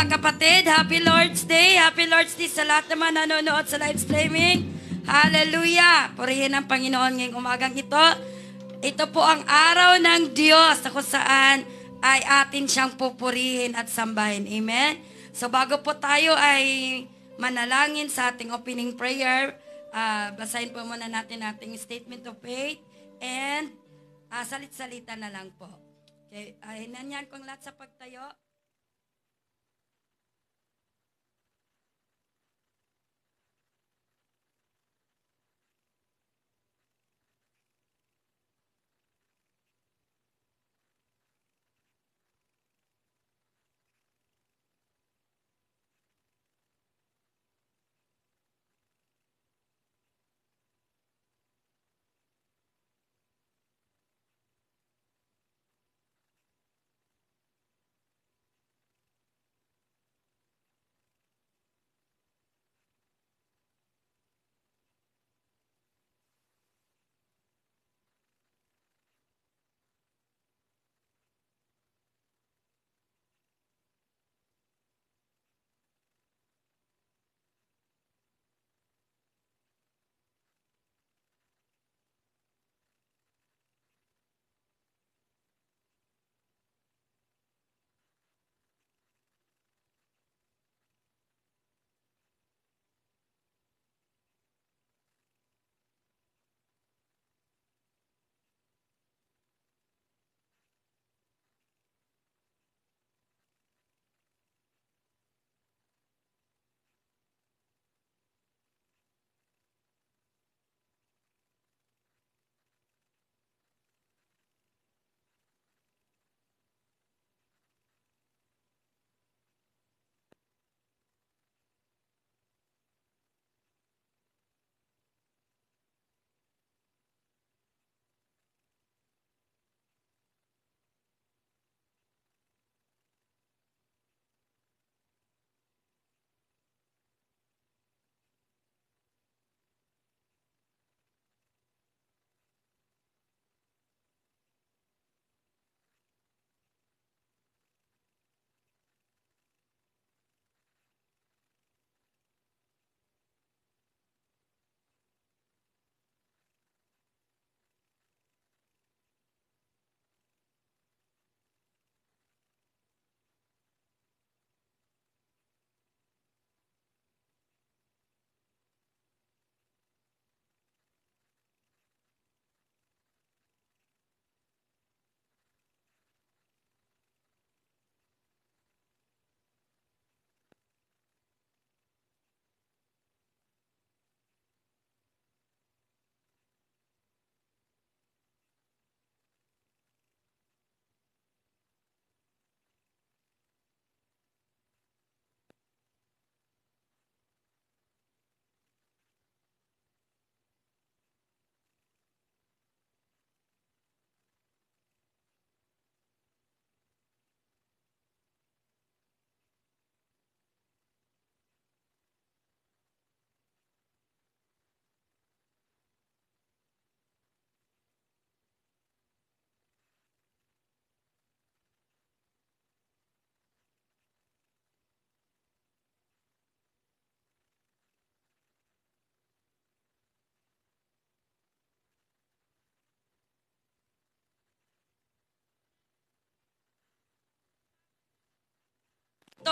mga kapatid, Happy Lord's Day. Happy Lord's Day sa lahat naman nanonood sa live streaming. Hallelujah! Purihin ang Panginoon ngayong umagang ito. Ito po ang araw ng Diyos na kung saan ay atin siyang pupurihin at sambahin. Amen? So bago po tayo ay manalangin sa ating opening prayer, basahin po muna natin ating statement of faith and salit-salita na lang po. Okay, nanyan kong lahat sa pagtayo.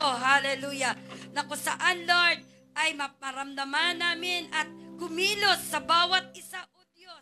Hallelujah. Na kung saan, Lord, ay maparamdaman namin at kumilos sa bawat isa, O Diyos,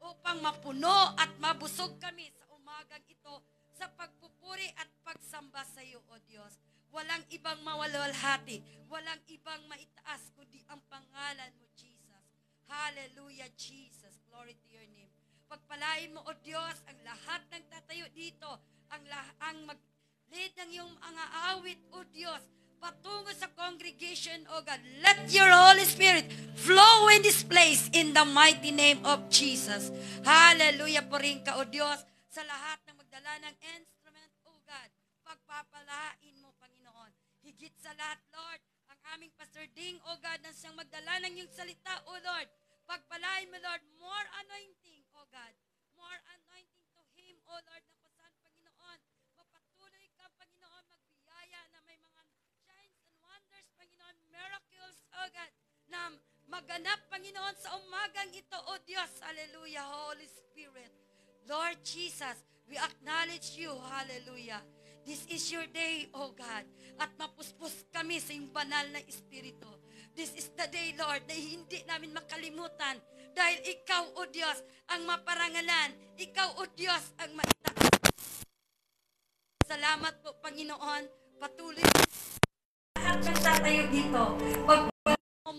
upang mapuno at mabusog kami sa umagang ito sa pagpupuri at pagsamba sa iyo, O Diyos. Walang ibang mawalwalhati, walang ibang maitaas, kundi ang pangalan mo, Jesus. Hallelujah, Jesus. Glory to your name. Pagpalain mo, O Diyos, ang lahat ng tatayo dito, ang mag-lead ng iyong mga awit, O Diyos, patungo sa congregation, O God. Let your Holy Spirit flow in this place in the mighty name of Jesus. Hallelujah. Purihin ka, O Diyos, sa lahat ng magdala ng instrument, O God. Pagpapalain mo, Panginoon. Higit sa lahat, Lord, ang aming Pastor Ding, O God, na siyang magdala ng iyong salita, O Lord. Pagpalain mo, Lord, more anointing, O God. More anointing to him, O Lord, na kung saan, Panginoon, mapatuloy ka, Panginoon, magbiyaya na may mga siya umagang ito, O Diyos. Hallelujah, Holy Spirit. Lord Jesus, we acknowledge you. Hallelujah. This is your day, O God. At mapuspos kami sa iyong banal na Espiritu. This is the day, Lord, na hindi namin makalimutan. Dahil ikaw, O Diyos, ang maparangalan. Ikaw, O Diyos, ang maitaas. Salamat po, Panginoon. Patuloy lahat ng tatayo dito.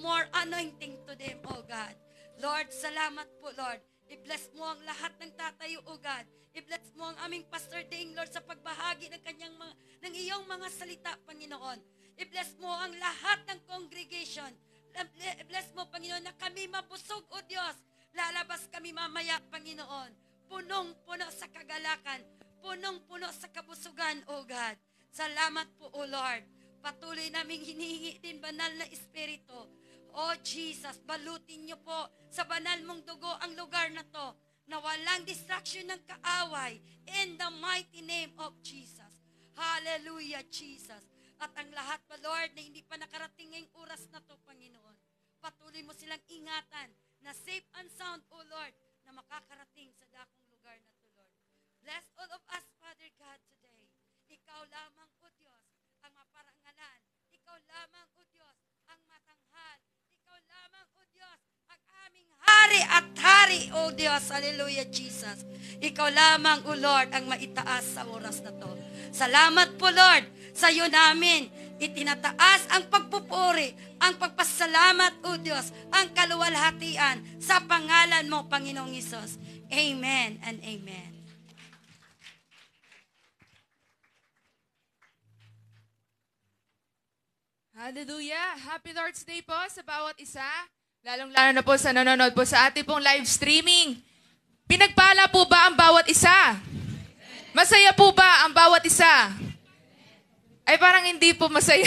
More anointing to them, O God. Lord, salamat po, Lord. I-bless mo ang lahat ng tatayo, O God. I-bless mo ang aming Pastor Ding, Lord, sa pagbahagi ng iyong mga salita, Panginoon. I-bless mo ang lahat ng congregation. I-bless mo, Panginoon, na kami mabusog, O Diyos. Lalabas kami mamaya, Panginoon. Punong-puno sa kagalakan. Punong-puno sa kabusugan, O God. Salamat po, O Lord. Patuloy naming hinihingi din banal na Espiritu. O Jesus, balutin niyo po sa banal mong dugo ang lugar na to na walang distraction ng kaaway in the mighty name of Jesus. Hallelujah, Jesus. At ang lahat pa, Lord, na hindi pa nakarating ngayong oras na to, Panginoon, patuloy mo silang ingatan na safe and sound, O Lord, na makakarating sa dakong lugar na to, Lord. Bless all of us, Father God, today. Ikaw lamang, O Diyos, ang maparangalan. Ikaw lamang, O Diyos, ang matanghal. Ikaw lamang, O Diyos, ang aming hari at hari, O Diyos. Hallelujah, Jesus. Ikaw lamang, O Lord, ang maitaas sa oras na to. Salamat po, Lord, sa iyo namin. Itinataas ang pagpupuri, ang pagpasalamat, O Diyos, ang kaluwalhatian sa pangalan mo, Panginoong Hesus. Amen and amen. Hallelujah! Happy Lord's Day po sa bawat isa. Lalong-lalo na po sa nanonood po sa ating pong live streaming. Pinagpala po ba ang bawat isa? Masaya po ba ang bawat isa? Ay parang hindi po masaya.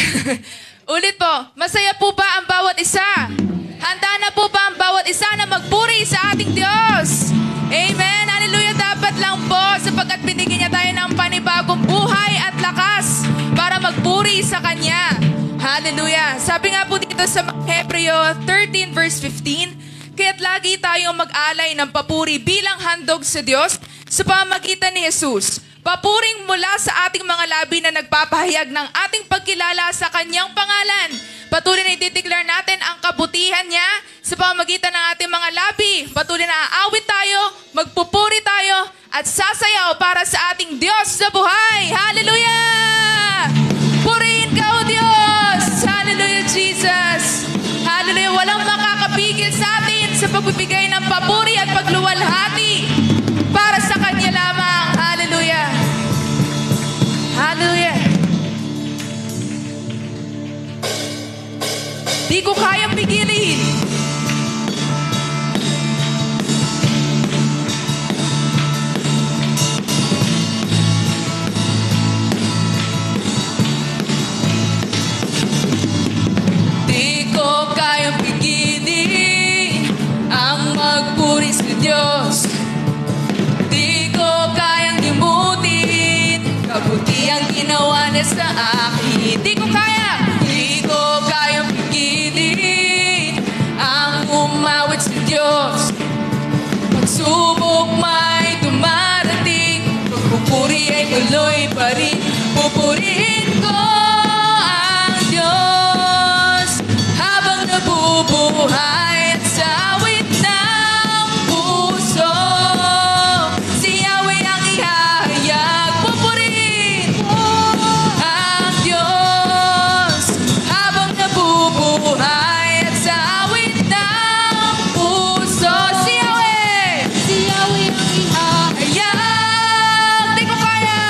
Ulit po, masaya po ba ang bawat isa? Handa na po ba ang bawat isa na magpuri sa ating Diyos? Amen! Hallelujah! Dapat lang po sapagkat binigyan niya tayo ng panibagong buhay at lakas para magpuri sa Kanya. Hallelujah! Sabi nga po dito sa Hebreo 13 verse 15, kaya't lagi tayong mag-alay ng papuri bilang handog sa Diyos sa pamagitan ni Jesus. Papuring mula sa ating mga labi na nagpapahayag ng ating pagkilala sa Kanyang pangalan. Patuloy na i-declare natin ang kabutihan niya sa pamagitan ng ating mga labi. Patuloy na aawit tayo, magpupuri tayo, at sasayaw para sa ating Diyos sa buhay. Hallelujah! Purihin ka, O Diyos! Hallelujah, Jesus! Hallelujah! Walang makakapigil sa atin sa pagbibigay ng papuri at pagluwalhati para sa Kanya lamang. Hallelujah! Hallelujah! Di ko kayang pigilin. Di ko kayang pigilin ang magpuri sa Diyos. Di ko kayang limutin kabutihang ginawa niya sa akin. Di ko kayang pigilin ang umawit sa Diyos. Pagsubok may dumarating, pagpupuri ay tuloy pa rin. Pupurihin ko ang Diyos habang nabubuhay at sa awit ng puso. Si Yahweh ang ihahayag. Pupurihin ko ang Diyos habang nabubuhay at sa awit ng puso. Si Yahweh ang ihahayag. Di ko kaya.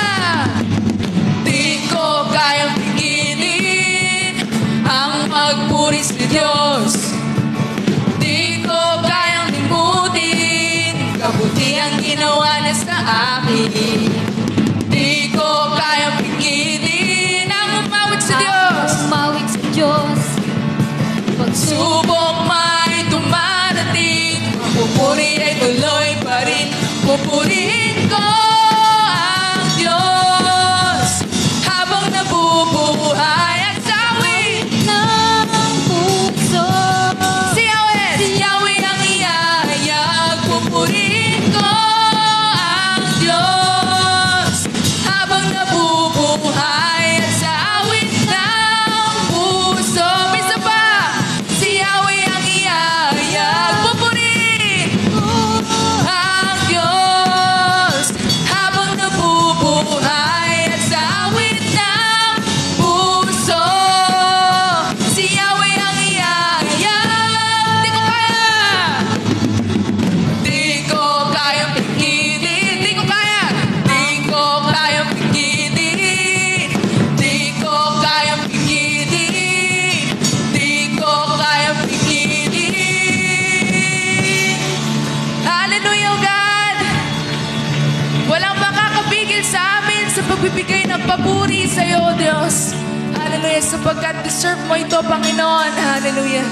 papuri sa iyo, O Diyos. Hallelujah, sapagkat deserve mo ito, Panginoon. Hallelujah.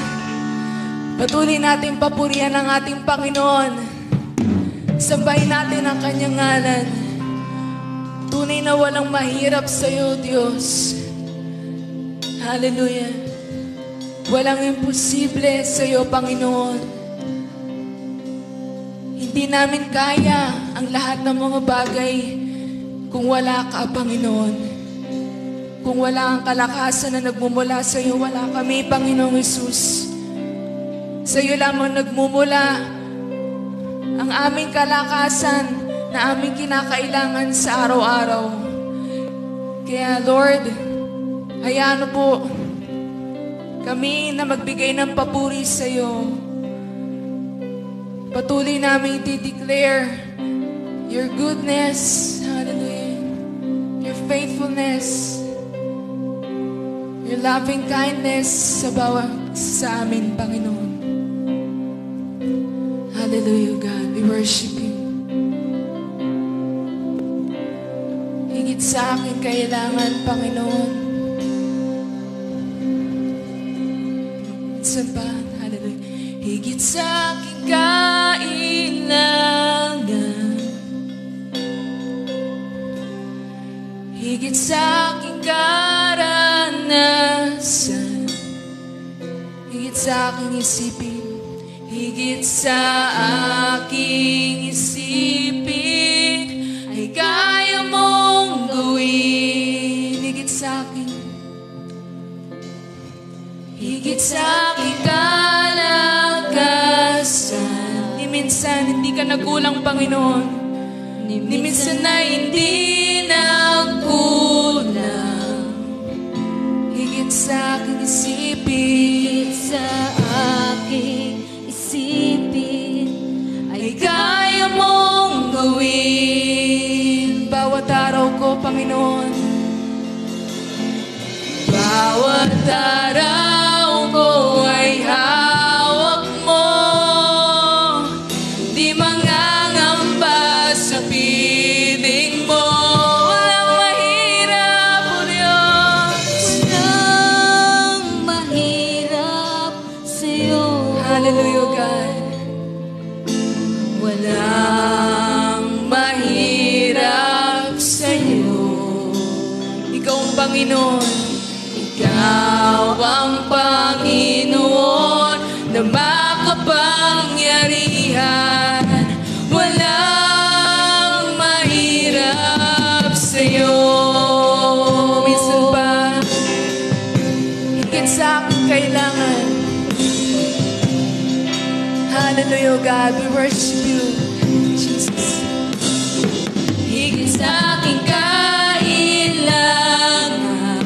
Patuloy natin papurihan ang ating Panginoon. Sambahin natin ang kanyang ngalan. Tunay na walang mahirap sa iyo, Diyos. Hallelujah. Walang imposible sa iyo, Panginoon. Hindi namin kaya ang lahat ng mga bagay kung wala ka, Panginoon. Kung wala ang kalakasan na nagmumula sa iyo, wala kami, Panginoong Hesus. Sa iyo lamang nagmumula ang aming kalakasan na aming kinakailangan sa araw-araw. Kaya, Lord, hayaan mo po kami na magbigay ng papuri sa iyo. Patuloy namin i-declare your goodness, hallelujah, your faithfulness, your loving kindness sa bawat sa amin, Panginoon. Hallelujah, God. We worship you. Higit sa aking kailangan, Panginoon. Sa ba? Hallelujah. Higit sa aking kailangan, higit sa aking karanasan, higit sa aking isipin, higit sa aking isipin, ay kaya mong gawin. Higit sa aking, higit sa aking kalakasan. Ni minsan hindi ka nagkulang, Panginoon. Ni minsan na hindi nagkulang. Higit sa aking isipin, Higit sa aking isipin, ay kaya mong gawin. Bawat araw ko, Panginoon. Bawat araw ko ay hawak mo. Di mangangamba sa piling mo. Walang mahirap, O Diyos. walang mahirap sa'yo. Hallelujah, God. Walang mahirap sa'yo. Ikaw ang Panginoon. Ikaw ang Panginoon na makapangyarihan. Walang mahirap sa'yo. Minsan ba, higit sa aking kailangan. Hallelujah, God. We worship you, Jesus. Higit sa aking kailangan,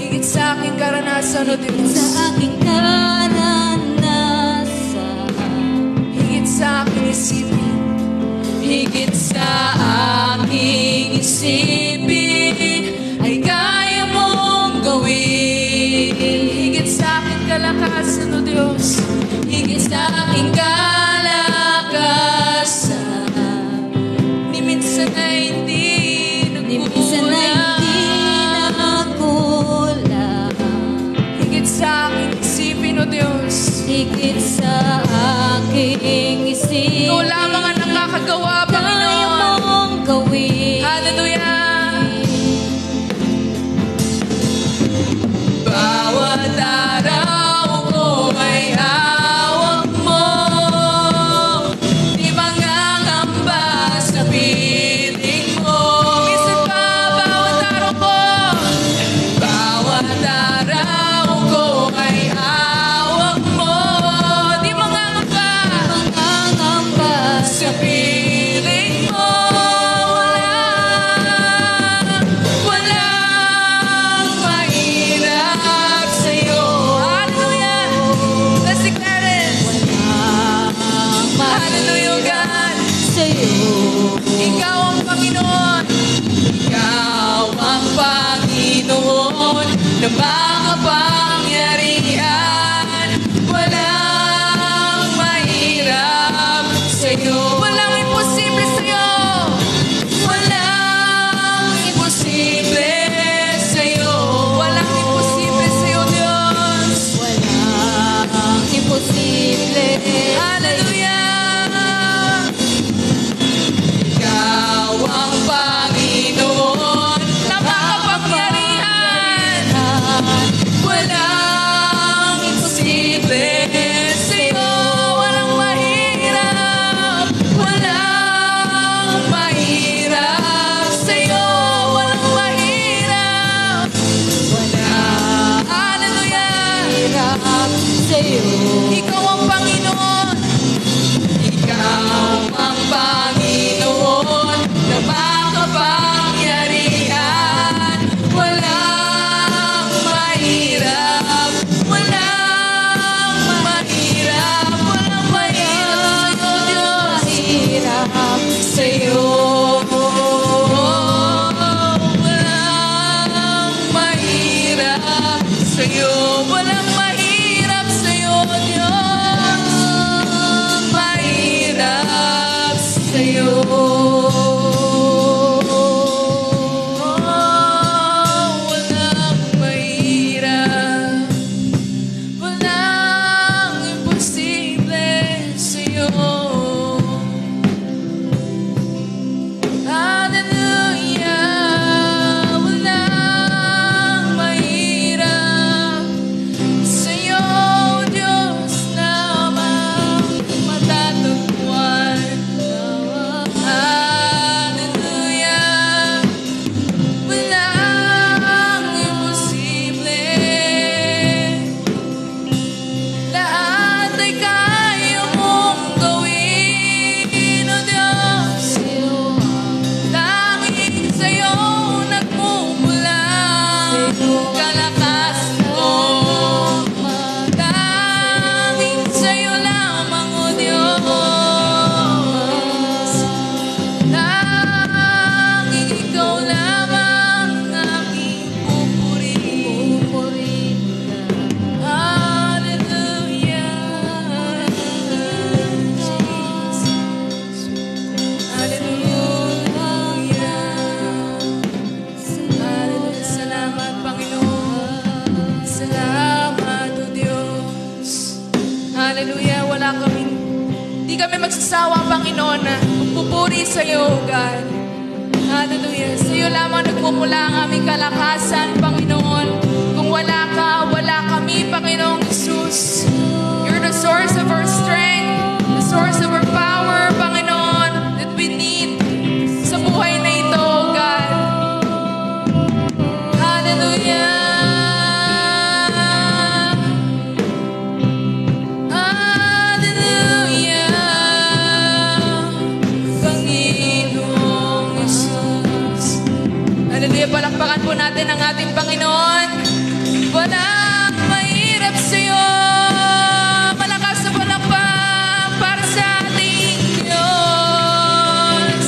higit sa aking karanasan, O Diyos. Sa aking karanasan, Higit sa aking isipin, higit sa aking isipin, ay kaya mong gawin. Higit sa aking kalakasan, O Diyos. Higit sa aking kalakasan, ni minsan na hindi ni minsan na hindi nagkulang. Higit sa aking isipin, O Diyos. Higit sa aking isipin, Ikaw lamang ang nakakagawa, kaya Panginoon. mong gawin. Hallelujah. Bawat araw ko ay hawak mo. Di mangangamba sa piling mo. Minsan pa, bawat araw ko. Bawat araw ko ay hawak mo. Di mangangamba Mangangamba sa piling mo. Walang mahirap sa'yo. Hallelujah. Let's declare it. Hallelujah, God. sa'yo. Ikaw ang Panginoon. Ikaw ang Panginoon na makapangyarihan. Walang mahirap sa'yo. Walang imposible sa'yo. Walang imposible Hallelujah. Hindi kami magsasawa, Panginoon, na magpupuri sa iyo, O God. Hallelujah. Sa iyo lamang nagmumula ang aming kalakasan, Panginoon. Kung wala ka, wala kami, Panginoong Jesus. You're the source of our strength, the source of our power, Panginoon, that we need sa buhay na ito, O God. Hallelujah. Hallelujah, palakpakan po natin ang ating Panginoon. Walang mahirap sa iyo. Malakas na palakpak para sa ating Diyos.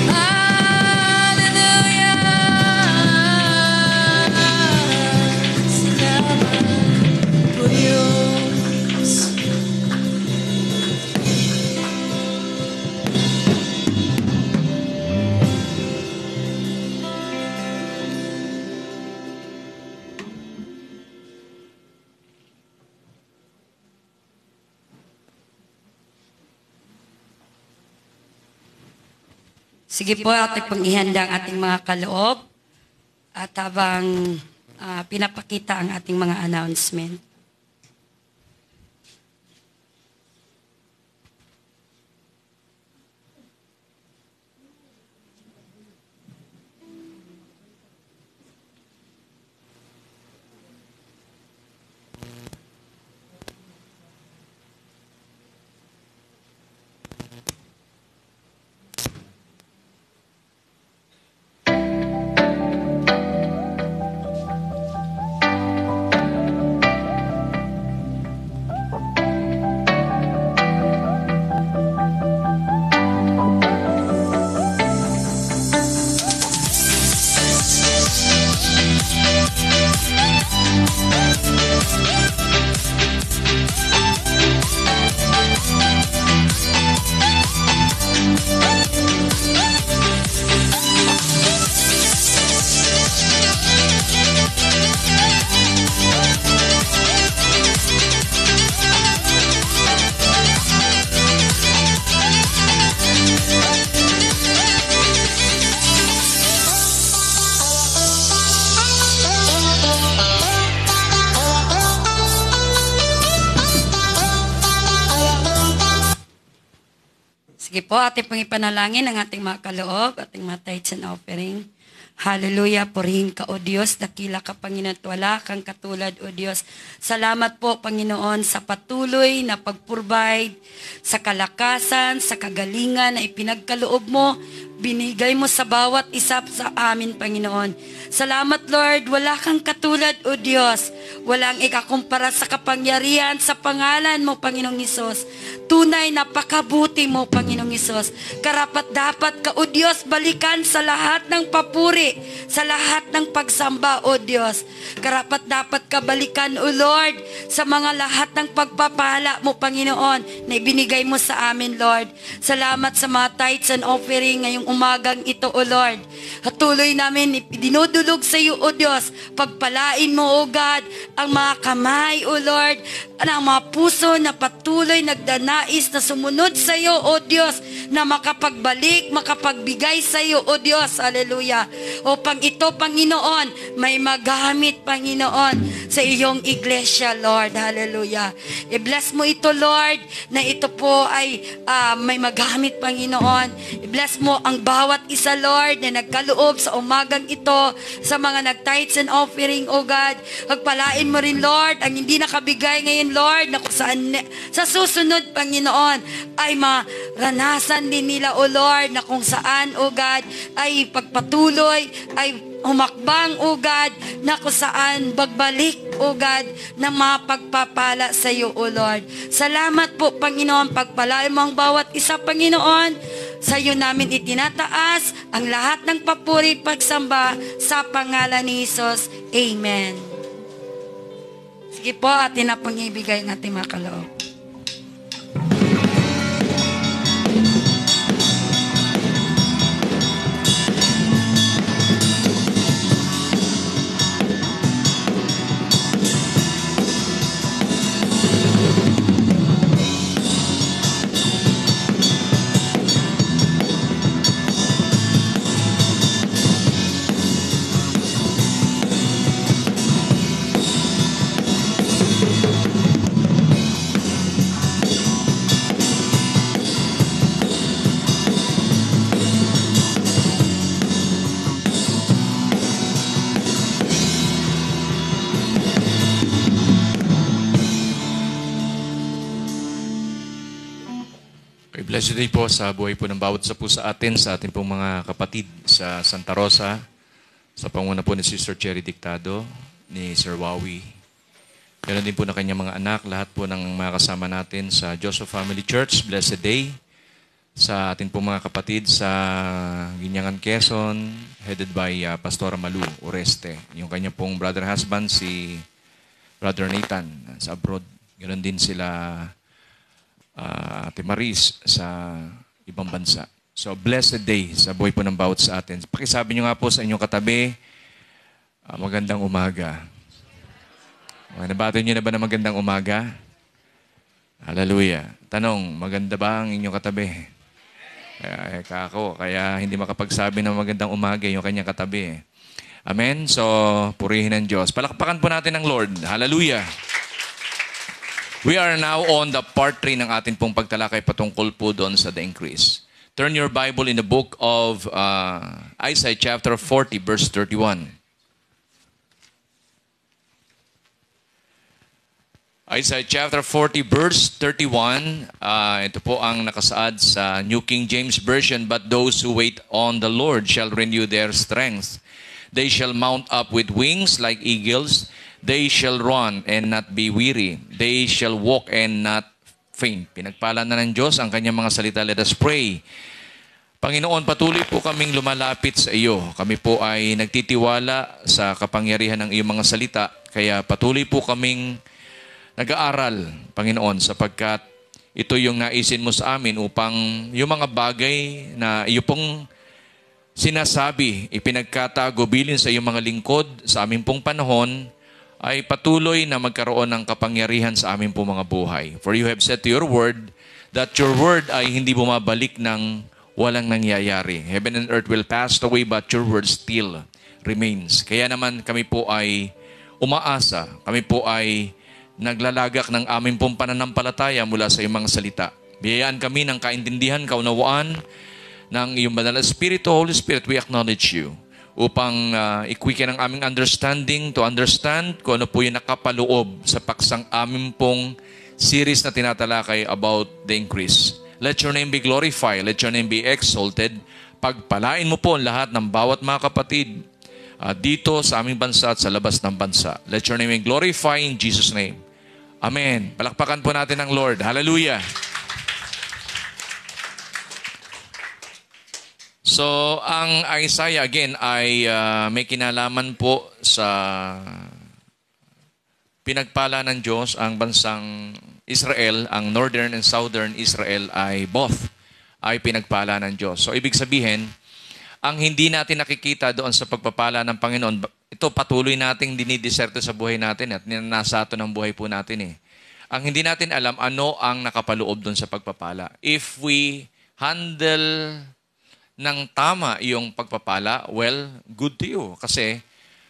Hallelujah. Salamat po Diyos. Sige po, ating pong ihanda ang ating mga kaloob at habang pinapakita ang ating mga announcement. Sige po, ating pong ipanalangin ang ating mga kaloob, ating mga tithes and offering. Hallelujah, purihin ka, O Diyos, dakila ka, Panginoon, at wala kang katulad, O Diyos. Salamat po, Panginoon, sa patuloy na pag-provide, sa kalakasan, sa kagalingan na ipinagkaloob mo, binigay mo sa bawat isa sa amin, Panginoon. Salamat, Lord, wala kang katulad, O Diyos. Walang ikakumpara sa kapangyarihan sa pangalan mo, Panginoong Hesus. Tunay, napakabuti mo, Panginoong Hesus. Karapat dapat ka, O Diyos, balikan sa lahat ng papuri, sa lahat ng pagsamba, O Diyos. Karapat dapat ka balikan, O Lord, sa mga lahat ng pagpapala mo, Panginoon, na ibinigay mo sa amin, Lord. Salamat sa mga tithes and offering ngayong umagang ito, O Lord. At tuloy namin dinudulog sa iyo, O Diyos. Pagpalain mo, O God, ang mga kamay, O Lord, ang mga puso na patuloy nagdanais na sumunod sa iyo, O Diyos, na makapagbalik, makapagbigay sa iyo, O Diyos. Hallelujah. Upang ito, Panginoon, may magamit, Panginoon, sa iyong iglesia, Lord. Hallelujah. I-bless mo ito, Lord, na ito po ay may magamit, Panginoon. I-bless mo ang bawat isa, Lord, na nagkaloob sa umagang ito, sa mga nag-tithes and offering, O God. Pagpalain mo rin, Lord, ang hindi nakabigay ngayon, Lord, na kung saan sa susunod, Panginoon, ay maranasan din nila, O Lord, na kung saan, O God, ay pagpatuloy, ay humakbang, O God, na kung saan bagbalik, O God, ng mga pagpapala sa iyo, O Lord. Salamat po, Panginoon, pagpalain mo ang bawat isa, Panginoon. Sa iyo namin itinataas ang lahat ng papuri pagsamba sa pangalan ni Jesus. Amen. Sige po, atin na pong ibigay ang ating mga kaloob. Blessed day po sa buhay po ng bawat isa po sa atin, sa ating pong mga kapatid sa Santa Rosa, sa panguna po ni Sister Cherry Dictado, ni Sir Wawi. Ganon din po na kanyang mga anak, lahat po ng mga kasama natin sa Joseph Family Church. Blessed day sa ating pong mga kapatid sa Ginyangan, Quezon, headed by Pastora Malu Oreste. Yung kanyang pong brother husband, si Brother Nathan, sa abroad. Ganon din sila Ate Maris sa ibang bansa. So, blessed day sa buhay po ng bawat sa atin. Pakisabi nyo nga po sa inyong katabi, magandang umaga. Nabati nyo na ba na magandang umaga? Hallelujah. Tanong, maganda ba ang inyong katabi? Kaya hindi makapagsabi ng magandang umaga yung kanyang katabi. Amen? So, purihin ng Diyos. Palakpakan po natin ang Lord. Hallelujah. We are now on the part 3 ng ating pong pagtalakay patungkol po doon sa the increase. Turn your Bible in the book of Isaiah chapter 40 verse 31. Isaiah chapter 40 verse 31. Ito po ang nakasaad sa New King James Version. But those who wait on the Lord shall renew their strength. They shall mount up with wings like eagles. They shall run and not be weary. They shall walk and not faint. Pinagpala na ng Diyos ang kanyang mga salita. Let us pray. Panginoon, patuloy po kaming lumalapit sa iyo. Kami po ay nagtitiwala sa kapangyarihan ng iyong mga salita. Kaya patuloy po kaming nag-aaral, Panginoon, sapagkat ito yung naisin mo sa amin upang yung mga bagay na iyo pong sinasabi, ipinagkatago bilin sa iyong mga lingkod sa aming pong panahon, ay patuloy na magkaroon ng kapangyarihan sa aming pong mga buhay. For you have said to your word that your word ay hindi bumabalik ng walang nangyayari. Heaven and earth will pass away but your word still remains. Kaya naman kami po ay umaasa, kami po ay naglalagak ng aming pong pananampalataya mula sa iyong mga salita. Biyayaan kami ng kaintindihan, kaunawaan ng iyong banal na Espiritu. Holy Spirit, we acknowledge you upang ikwikin ang aming understanding to understand kung ano po yung nakapaloob sa paksang aming pong series na tinatalakay about the increase. Let your name be glorified. Let your name be exalted. Pagpalain mo po ang lahat ng bawat mga kapatid dito sa aming bansa at sa labas ng bansa. Let your name be glorified in Jesus' name. Amen. Palakpakan po natin ang Lord. Hallelujah. So, ang Isaiah again ay may kinalaman po sa pinagpala ng Diyos ang bansang Israel, ang northern and southern Israel ay both ay pinagpala ng Diyos. So, ibig sabihin, ang hindi natin nakikita doon sa pagpapala ng Panginoon, ito patuloy nating dinidiserto sa buhay natin at ninasato ng buhay po natin eh. Ang hindi natin alam ano ang nakapaloob doon sa pagpapala. If we handle ng tama yung pagpapala, well, good to you. Kasi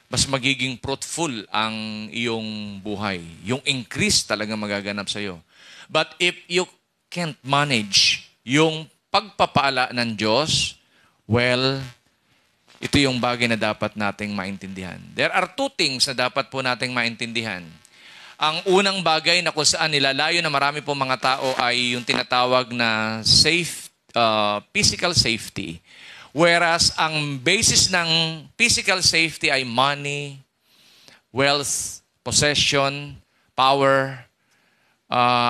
mas magiging fruitful ang iyong buhay. Yung increase talaga magaganap sa iyo. But if you can't manage yung pagpapala ng Diyos, well, ito yung bagay na dapat nating maintindihan. There are two things na dapat po nating maintindihan. Ang unang bagay na kung saan nilalayo na marami po mga tao ay yung tinatawag na physical safety. Whereas ang basis ng physical safety ay money, wealth, possession, power,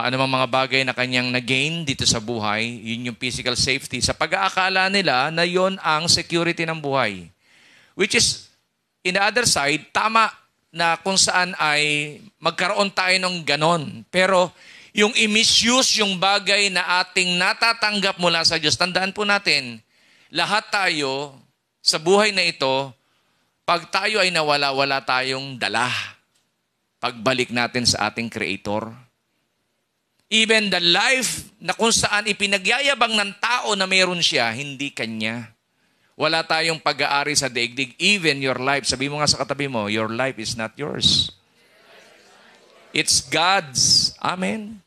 anumang mga bagay na kanyang na-gain dito sa buhay, yun yung physical safety. Sa pag-aakala nila na yun ang security ng buhay. Which is, in the other side, tama na kung saan ay magkaroon tayo ng ganon. Pero yung i-misuse yung bagay na ating natatanggap mula sa Diyos, tandaan po natin, lahat tayo sa buhay na ito, pag tayo ay nawala, wala tayong dala. Pagbalik natin sa ating Creator. Even the life na kung saan ipinagyayabang ng tao na mayroon siya, hindi kanya. Wala tayong pag-aari sa daigdig. Even your life, sabi mo nga sa katabi mo, your life is not yours. It's God's. Amen.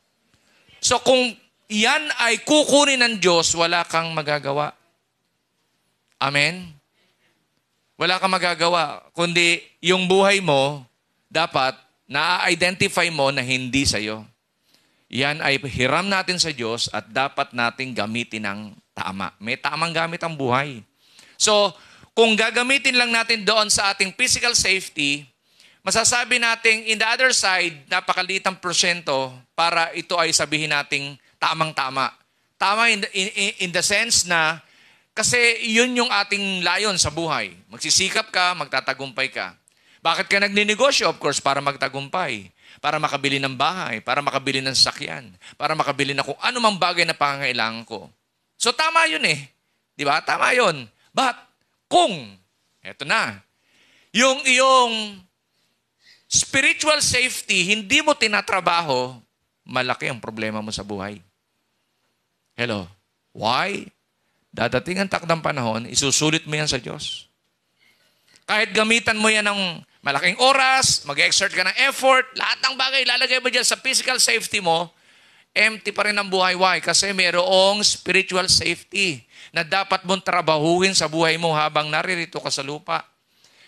So kung yan ay kukunin ng Diyos, wala kang magagawa. Amen? Wala kang magagawa. Kundi yung buhay mo, dapat na-identify mo na hindi sa'yo. Yan ay hiram natin sa Diyos at dapat nating gamitin ng tama. May tamang gamit ang buhay. So, kung gagamitin lang natin doon sa ating physical safety, masasabi nating in the other side, napakaliit ang porsyento para ito ay sabihin nating tamang-tama. Tama in the sense na kasi yun yung ating layon sa buhay. Magsisikap ka, magtatagumpay ka. Bakit ka nagninegosyo? Of course, para magtagumpay. Para makabili ng bahay, para makabili ng sasakyan, para makabili na kung ano mang bagay na pangangailangan ko. So tama yun eh. Di ba? Tama yun. But, kung, eto na, yung iyong spiritual safety, hindi mo tinatrabaho, malaki ang problema mo sa buhay. Hello? Why? Dadating ang takdang panahon, isusulit mo yan sa Diyos. Kahit gamitan mo yan ng malaking oras, mag-exert ka ng effort, lahat ng bagay ilalagay mo dyan sa physical safety mo, empty pa rin ang buhay. Why? Kasi mayroong spiritual safety na dapat mong trabahuhin sa buhay mo habang naririto ka sa lupa.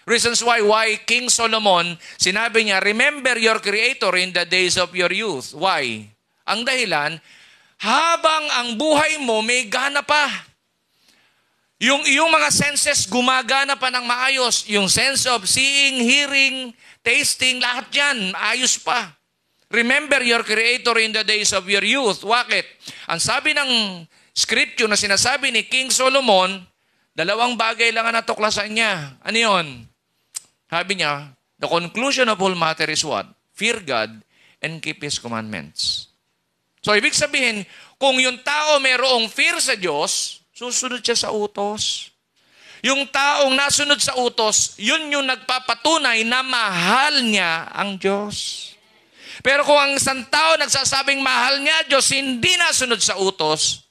Reasons why King Solomon, sinabi niya, remember your Creator in the days of your youth. Why? Ang dahilan, habang ang buhay mo may gana pa. Yung iyong mga senses gumagana pa ng maayos. Yung sense of seeing, hearing, tasting, lahat yan, ayos pa. Remember your Creator in the days of your youth. Bakit? Ang sabi ng scripture na sinasabi ni King Solomon, dalawang bagay lang ang natuklasan niya. Ano yun? Sabi niya, the conclusion of all matter is what? Fear God and keep His commandments. So, ibig sabihin, kung yung tao mayroong fear sa Diyos, susunod siya sa utos. Yung taong nasunod sa utos, yun yung nagpapatunay na mahal niya ang Diyos. Pero kung ang isang tao nagsasabing mahal niya Diyos, hindi nasunod sa utos,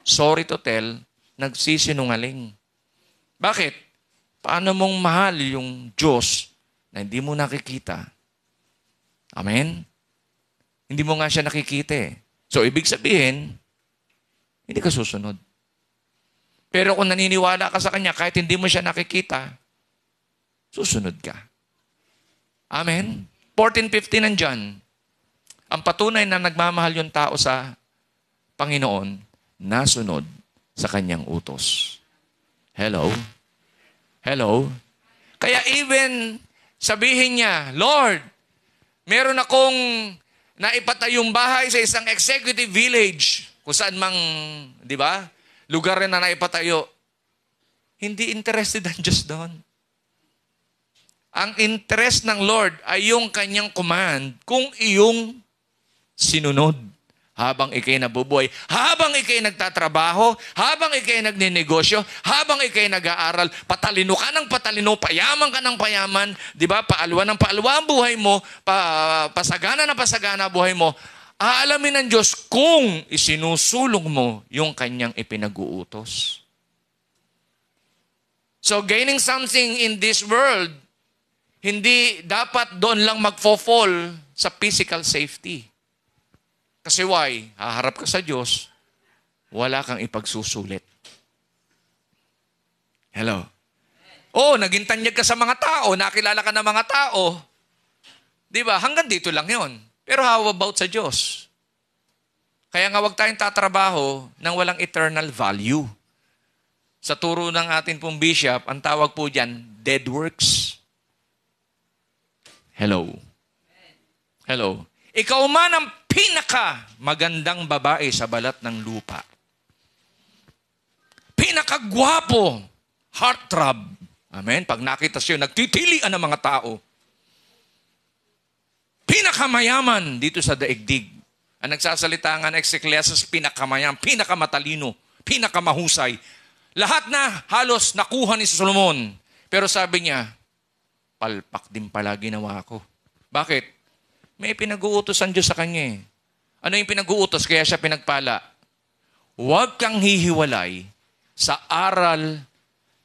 sorry to tell, nagsisinungaling. Bakit? Paano mong mahal yung Diyos na hindi mo nakikita? Amen? Hindi mo nga siya nakikita eh. So, ibig sabihin, hindi ka susunod. Pero kung naniniwala ka sa Kanya, kahit hindi mo siya nakikita, susunod ka. Amen? 14:15 nandyan. Ang patunay na nagmamahal yung tao sa Panginoon, nasunod sa Kanyang utos. Hello? Hello? Kaya even sabihin niya, Lord, meron akong naipatayong bahay sa isang executive village, kung saan mang, di ba, lugar rin na naipatayo. Hindi interested ang Diyos doon. Ang interest ng Lord ay yung Kanyang command kung iyong sinunod. Habang ikay nabubuhay, habang ikay nagtatrabaho, habang ikay nagninegosyo, habang ikay nag-aaral, patalino ka ng patalino, payaman ka ng payaman, di ba? Paalwa ng paalwa ang buhay mo, pasagana ng pasagana ang buhay mo, aalamin ng Diyos kung isinusulong mo yung Kanyang ipinag-uutos. So gaining something in this world, hindi dapat doon lang magfo-fall sa physical safety. Kasi why? Haharap ka sa Diyos, wala kang ipagsusulit. Hello? Oh, naging tanyag ka sa mga tao, nakilala ka ng mga tao. Di ba? Hanggang dito lang yon. Pero how about sa Diyos? Kaya nga wag tayong tatrabaho nang walang eternal value. Sa turo ng ating pong bishop, ang tawag po dyan, dead works. Hello? Hello? Ikaw man ang pinaka-magandang babae sa balat ng lupa. Pinakagwapo, heartthrob. Amen? Pag nakita siyo, nagtitilian ng mga tao. Pinakamayaman dito sa daigdig. Ang nagsasalita nga ng Ecclesiastes, pinakamayaman, pinakamatalino, pinakamahusay. Lahat na halos nakuha ni Solomon. Pero sabi niya, palpak din pala ginawa ko. Bakit? May pinag-uutos ang Diyos sa kanya eh. Ano yung pinag-uutos? Kaya siya pinagpala. Huwag kang hihiwalay sa aral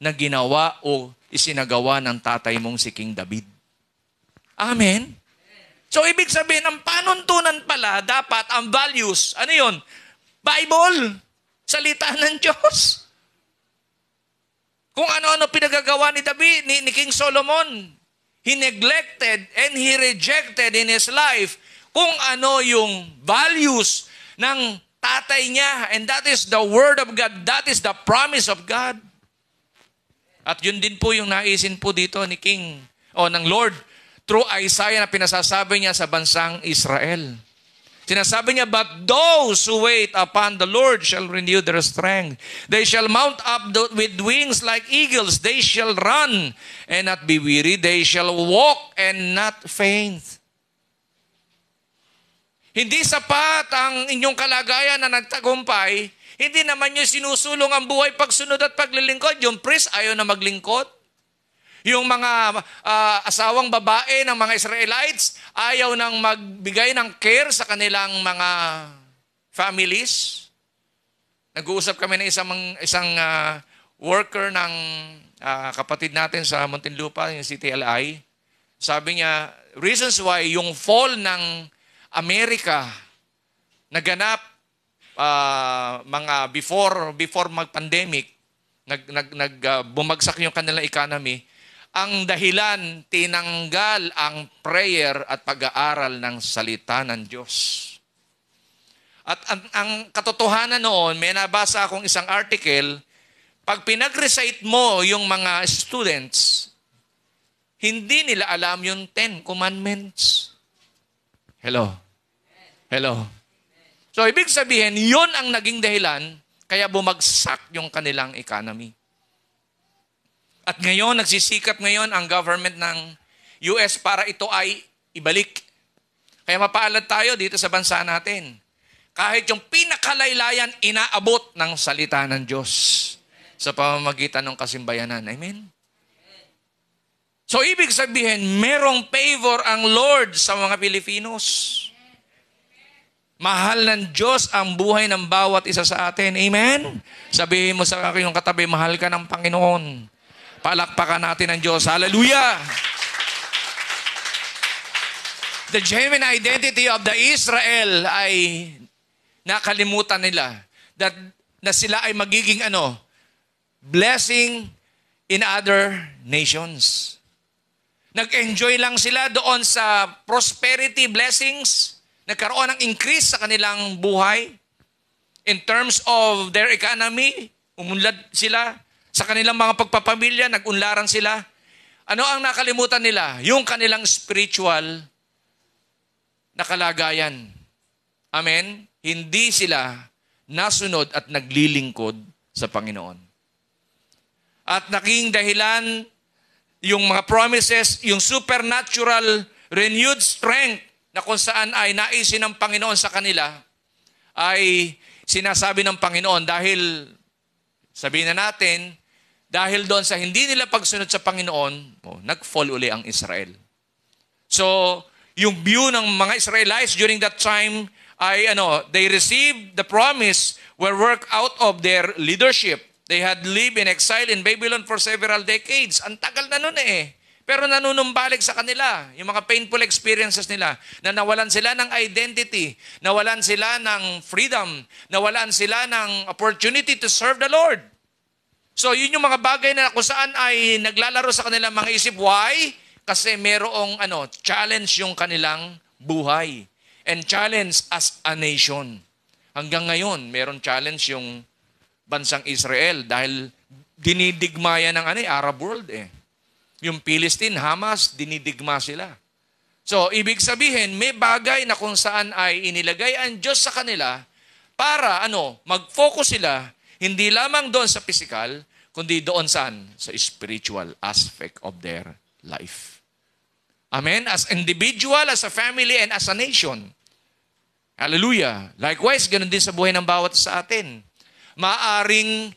na ginawa o isinagawa ng tatay mong si King David. Amen? So, ibig sabihin, ang panuntunan pala, dapat ang values, ano yun? Bible. Salita ng Diyos. Kung ano-ano pinagagawa ni David, ni King Solomon, he neglected and he rejected in his life kung ano yung values ng tatay niya. And that is the Word of God. That is the promise of God. At yun din po yung naisin po dito ni King o ng Lord through Isaiah na pinasasabi niya sa bansang Israel. Sinasabi niya, but those who wait upon the Lord shall renew their strength. They shall mount up with wings like eagles. They shall run and not be weary. They shall walk and not faint. Hindi sapat ang inyong kalagayan na nagtagumpay. Hindi naman nyo sinusulong ang buhay pagsunod at paglilingkod. Yung priest ayaw na maglingkod. Yung mga asawang babae ng mga Israelites, ayaw nang magbigay ng care sa kanilang mga families. Nag-uusap kami ng isang worker ng kapatid natin sa Muntinlupa, yung CTLI. Sabi niya, reasons why yung fall ng Amerika naganap mga before mag-pandemic, bumagsak yung kanilang economy. Ang dahilan, tinanggal ang prayer at pag-aaral ng salita ng Diyos. At ang katotohanan noon, may nabasa akong isang article, pag pinag-recite mo yung mga students, hindi nila alam yung 10 Commandments. Hello? Hello? So, ibig sabihin, yun ang naging dahilan, kaya bumagsak yung kanilang economy. At ngayon, nagsisikap ngayon ang government ng US para ito ay ibalik. Kaya mapaalad tayo dito sa bansa natin. Kahit yung pinakalaylayan, inaabot ng salita ng Diyos sa pamamagitan ng kasimbayanan. Amen? So, ibig sabihin, merong favor ang Lord sa mga Pilipinos. Mahal ng Diyos ang buhay ng bawat isa sa atin. Amen? Sabihin mo sa akin yung katabi, mahal ka ng Panginoon. Palakpakan natin ang Diyos. Hallelujah! The genuine identity of the Israel ay nakalimutan nila. Na sila ay magiging blessing in other nations. Nag-enjoy lang sila doon sa prosperity blessings. Nagkaroon ng increase sa kanilang buhay. In terms of their economy, umunlad sila. Sa kanilang mga pagpapamilya, nag-unlaran sila. Ano ang nakalimutan nila? Yung kanilang spiritual na kalagayan. Amen? Hindi sila nasunod at naglilingkod sa Panginoon. At naging dahilan yung mga promises, yung supernatural renewed strength na kung saan ay naisin ng Panginoon sa kanila, ay sinasabi ng Panginoon dahil, sabihin na natin, dahil doon sa hindi nila pagsunod sa Panginoon, nag-fall uli ang Israel. So, yung view ng mga Israelites during that time ay they received the promise were worked out of their leadership. They had lived in exile in Babylon for several decades. Ang tagal na nun eh. Pero nanunumbalik sa kanila yung mga painful experiences nila na nawalan sila ng identity, nawalan sila ng freedom, nawalan sila ng opportunity to serve the Lord. So, yun yung mga bagay na kung saan ay naglalaro sa kanilang mga isip. Why? Kasi merong challenge yung kanilang buhay. And challenge as a nation. Hanggang ngayon, meron challenge yung bansang Israel dahil dinidigmaya ng Arab world eh. Yung Palestine, Hamas, dinidigma sila. So, ibig sabihin, may bagay na kung saan ay inilagay ang Diyos sa kanila para mag-focus sila hindi lamang doon sa physical, kundi doon saan? Sa spiritual aspect of their life. Amen? As individual, as a family, and as a nation. Hallelujah. Likewise, ganun din sa buhay ng bawat sa atin. Maaring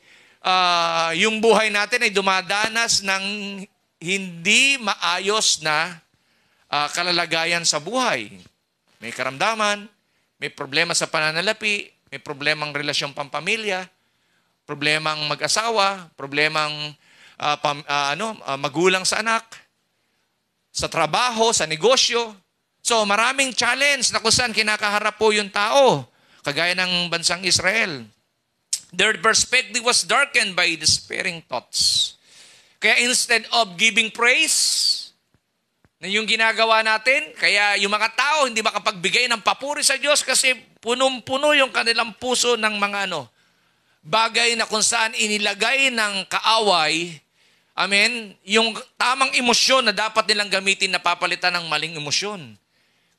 yung buhay natin ay dumadanas ng hindi maayos na kalalagayan sa buhay. May karamdaman, may problema sa pananalapi, may problemang relasyon pampamilya, problemang mag-asawa, problemang magulang sa anak, sa trabaho, sa negosyo. So maraming challenge na kung saan kinakaharap po yung tao, kagaya ng bansang Israel. Their perspective was darkened by despairing thoughts. Kaya instead of giving praise, Na yung ginagawa natin, kaya yung mga tao hindi makapagbigay ng papuri sa Diyos kasi punong-puno yung kanilang puso ng mga bagay na kung saan inilagay ng kaaway, amen, yung tamang emosyon na dapat nilang gamitin na papalitan ng maling emosyon.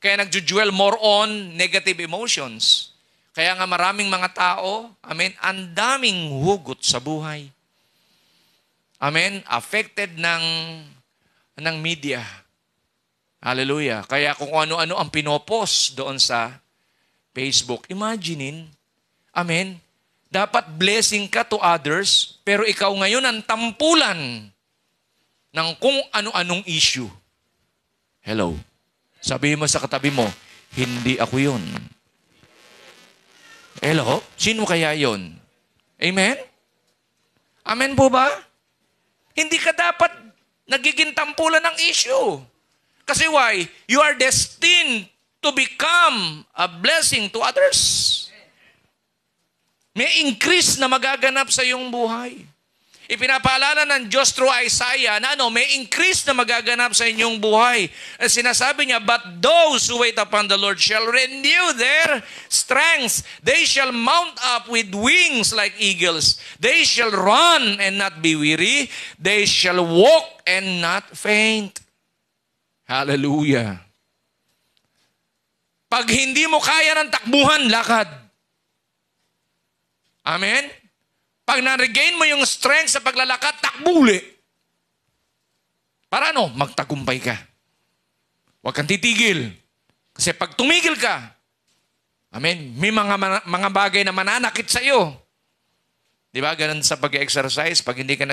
Kaya nagjujuel more on negative emotions. Kaya nga maraming mga tao, amen, ang daming hugot sa buhay. Amen, affected ng media. Hallelujah. Kaya kung ano-ano ang pinopost doon sa Facebook, imaginein, amen, dapat blessing ka to others, pero ikaw ngayon ang tampulan ng kung ano-anong issue. Hello. Sabihin mo sa katabi mo, hindi ako yun. Hello? Sino kaya yun? Amen? Amen po ba? Hindi ka dapat nagiging tampulan ng issue. Kasi why? You are destined to become a blessing to others. May increase na magaganap sa iyong buhay. Ipinapaalala ng Diyos through Isaiah na may increase na magaganap sa inyong buhay. Sinasabi niya, but those who wait upon the Lord shall renew their strength. They shall mount up with wings like eagles. They shall run and not be weary. They shall walk and not faint. Hallelujah. Pag hindi mo kaya ng takbuhan, lakad. Amen? Pag na-regain mo yung strength sa paglalakad, takbuli. Para magtagumpay ka. Huwag kang titigil. Kasi pag tumigil ka, amen, may mga bagay na mananakit sa iyo. Di ba? Ganun sa pag-exercise. Pag hindi ka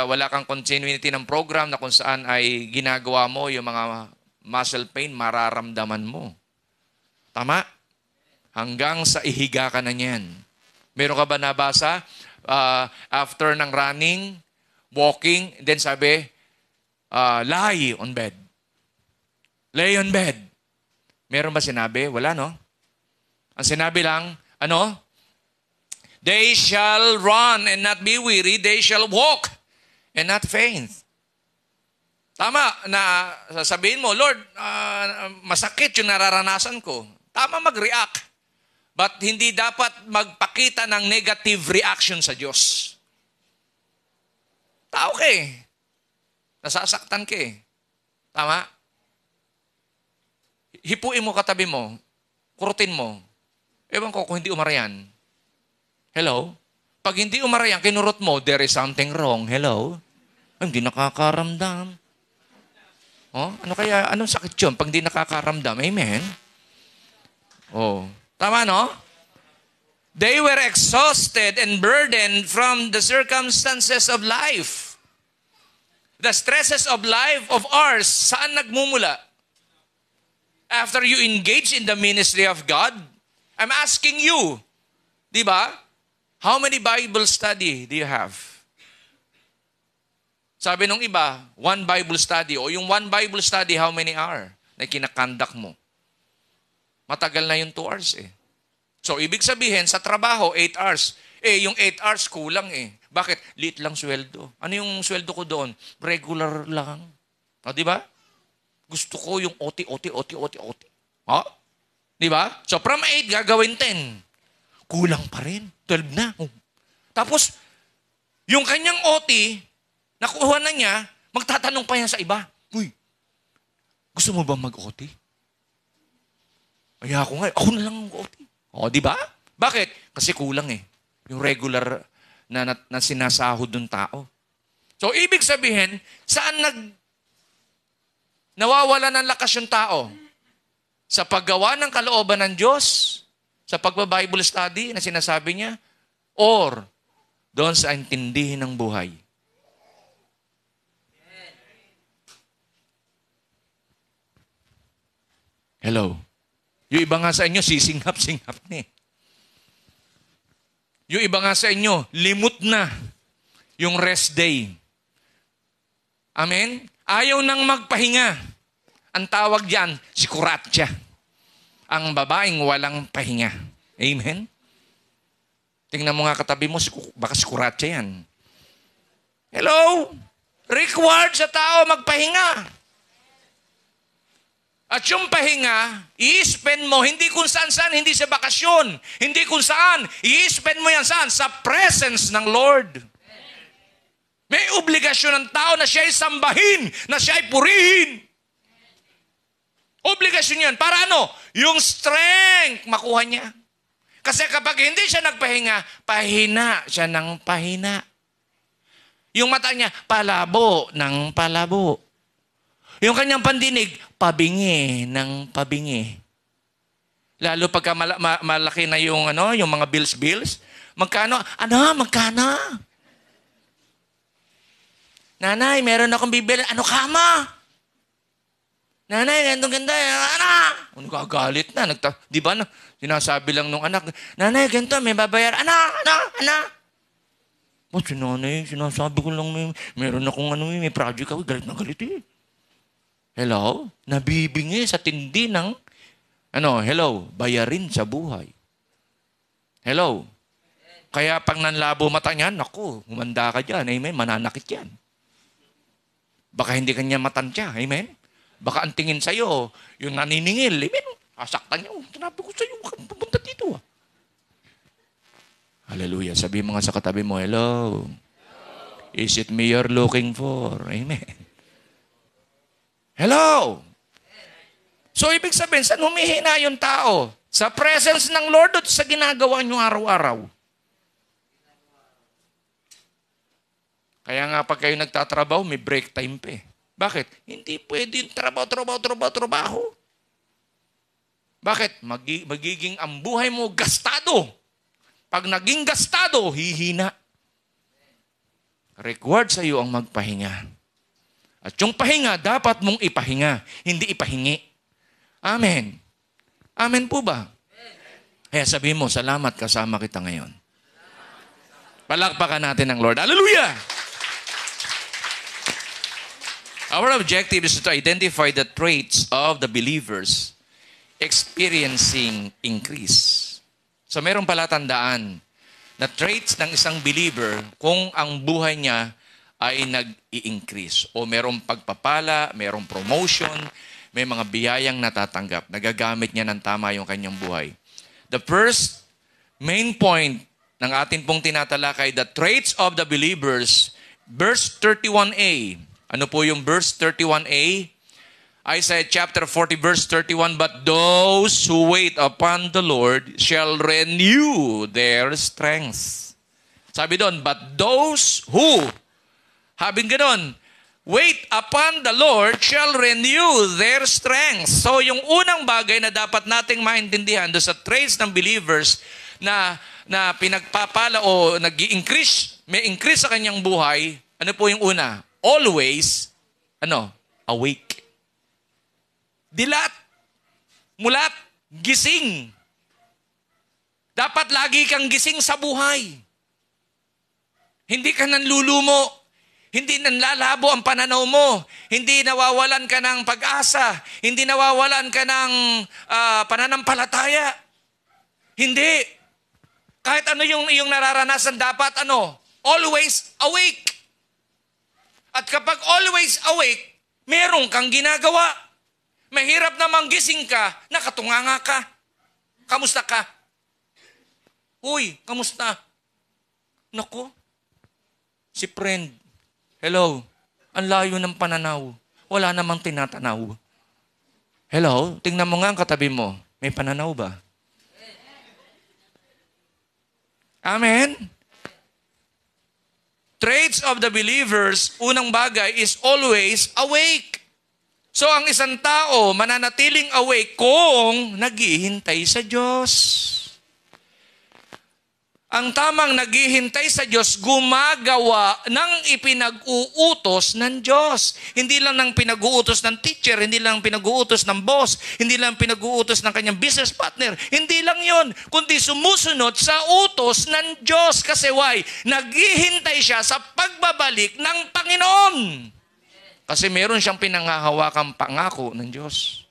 wala kang continuity ng program na kung saan ay ginagawa mo yung mga muscle pain, mararamdaman mo. Tama? Hanggang sa ihiga ka na niyan. Meron ka ba nabasa? After ng running, walking, then sabi, lie on bed. Lay on bed. Meron ba sinabi? Wala, no? Ang sinabi lang, they shall run and not be weary. They shall walk and not faint. Tama na sasabihin mo, Lord, masakit yung nararanasan ko. Tama mag-react. But hindi dapat magpakita ng negative reaction sa Diyos. Tao ka eh. Nasasaktan ka eh. Tama? Hipuin mo katabi mo. Kurutin mo. Ewan ko kung hindi umarayan. Hello? Pag hindi umarayan, kinurot mo, there is something wrong. Hello? Hindi nakakaramdam. Anong sakit yun pag hindi nakakaramdam? Amen? Tama, no? They were exhausted and burdened from the circumstances of life. The stresses of life of ours, saan nagmumula? After you engage in the ministry of God, I'm asking you, di ba? How many Bible study do you have? Sabi nung iba, one Bible study. O yung one Bible study, how many hour na kinakandak mo? Matagal na yung 2 hours eh. So, ibig sabihin, sa trabaho, 8 hours. Yung 8 hours, kulang eh. Bakit? Liit lang sweldo. Ano yung sweldo ko doon? Regular lang. Di ba? Gusto ko yung OT. Di ba? So, from 8, gagawin 10. Kulang pa rin. 12 na. Tapos, yung kanyang OT, nakuha na niya, magtatanong pa yan sa iba. Uy, gusto mo ba mag-OT? Ay, ako na lang mag-OT. Di ba? Bakit? Kasi kulang eh. Yung regular na sinasahod ng tao. So, ibig sabihin, saan nawawala ng lakas yung tao? Sa paggawa ng kalooban ng Diyos, sa pagba-Bible study na sinasabi niya, or doon sa intindihin ng buhay. Hello? Yung iba nga sa inyo, sisingap-singap na eh. Yung iba nga sa inyo, limot na yung rest day. Amen? Ayaw nang magpahinga. Ang tawag diyan, sikuratya. Ang babaeng walang pahinga. Amen? Tingnan mo nga katabi mo, baka sikuratya yan. Hello? Required sa tao magpahinga. At yung pahinga, i-spend mo, hindi kung saan-saan, hindi sa bakasyon, hindi kung saan, i-spend mo yan saan? Sa presence ng Lord. May obligasyon ng tao na siya ay sambahin, na siya ay purihin. Obligasyon yan. Para ano? Yung strength, makuha niya. Kasi kapag hindi siya nagpahinga, pahina siya ng pahina. Yung mata niya, palabo ng palabo. Yung kanyang pandinig, pabingi ng pabingi. Lalo pagka malaki na yung, yung mga bills. Magkano? Magkano? Nanay, meron akong bibili. Ano kama? Nanay, gandong-ganda. Ano kagalit na? Di ba? Sinasabi lang nung anak, Nanay, ganito, may babayar. Ana. Si nanay, sinasabi ko lang, meron akong may project ako. Galit na galit eh. Hello? Nabibingi sa tindi ng, bayarin sa buhay. Hello? Kaya pag nanlabo mata niyan, naku, humanda ka dyan. Amen? Mananakit yan. Baka hindi kanya matansya. Amen? Baka ang tingin sa'yo, yung naniningil. Amen? Sasaktan niya. Sinabi ko sa'yo, pupunta dito. Hallelujah. Sabi mga sa katabi mo, hello. Is it me you're looking for? Amen. Hello. So, ibig sabihin, saan humihina yung tao? Sa presence ng Lord at sa ginagawa niyo araw-araw. Kaya nga pag kayo nagtatrabaho, may break time pa eh. Bakit? Hindi pwede yung trabaho. Bakit? Magiging ang buhay mo gastado. Pag naging gastado, hihina. Required sa iyo ang magpahinga. At yung pahinga, dapat mong ipahinga, hindi ipahingi. Amen. Amen po ba? Kaya sabihin mo, salamat kasama kita ngayon. Palakpakan natin ang Lord. Hallelujah! Our objective is to identify the traits of the believers experiencing increase. So mayroong palatandaan na traits ng isang believer kung ang buhay niya ay nag-i-increase. O mayroong pagpapala, mayroong promotion, may mga biyayang natatanggap. Nagagamit niya ng tama yung kanyang buhay. The first main point ng atin pong tinatalakay, the traits of the believers, verse 31a. Ano po yung verse 31a? Isaiah chapter 40 verse 31, but those who wait upon the Lord shall renew their strength. Sabi doon, but those who, habing ganon, wait upon the Lord shall renew their strength. So yung unang bagay na dapat nating maintindihan doon sa traits ng believers na pinagpapala o nag-i-increase, may increase sa kanyang buhay, ano po yung una? Always, awake. Dilat, mulat, gising. Dapat lagi kang gising sa buhay. Hindi ka nanlulumo. Hindi nanlalabo ang pananaw mo. Hindi nawawalan ka ng pag-asa. Hindi nawawalan ka ng pananampalataya. Hindi. Kahit ano yung iyong nararanasan, dapat always awake. At kapag always awake, meron kang ginagawa. Mahirap namang gising ka, nakatunganga ka. Kamusta ka? Uy, kamusta? Naku, si friend. Hello, ang layo ng pananaw. Wala namang tinatanaw. Hello, tingnan mo nga ang katabi mo. May pananaw ba? Amen? Traits of the believers, unang bagay is always awake. So ang isang tao mananatiling awake kung naghihintay sa Diyos. Ang tamang naghihintay sa Diyos, gumagawa ng ipinag-uutos ng Diyos. Hindi lang ng pinag-uutos ng teacher, hindi lang pinag-uutos ng boss, hindi lang pinag-uutos ng kanyang business partner. Hindi lang yon, kundi sumusunod sa utos ng Diyos. Kasi why? Naghihintay siya sa pagbabalik ng Panginoon. Kasi meron siyang pinanghahawakang pangako ng Diyos.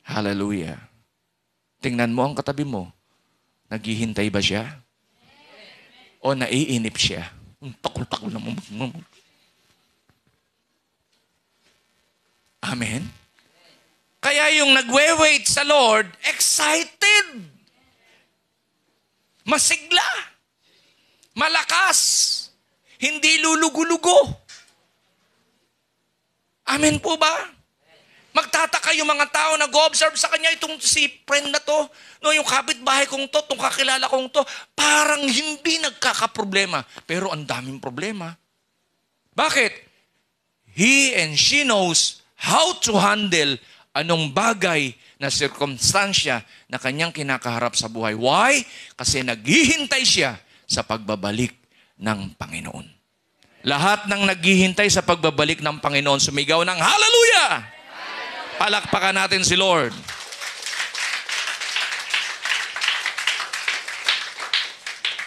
Hallelujah. Tingnan mo ang katabi mo. Naghihintay ba siya? O naiinip siya? Takol-takol naman. Amen? Kaya yung nagwe-wait sa Lord, excited. Masigla. Malakas. Hindi lulugo-lugo. Amen po ba? Magtataka yung mga tao nag-observe sa kanya, itong si friend na to, no, yung kapitbahay kong to, itong kakilala kong to, parang hindi nagkakaproblema. Pero ang daming problema. Bakit? He and she knows how to handle anong bagay na sirkumstansya na kanyang kinakaharap sa buhay. Why? Kasi naghihintay siya sa pagbabalik ng Panginoon. Lahat ng naghihintay sa pagbabalik ng Panginoon, sumigaw ng hallelujah! Palakpakan natin si Lord.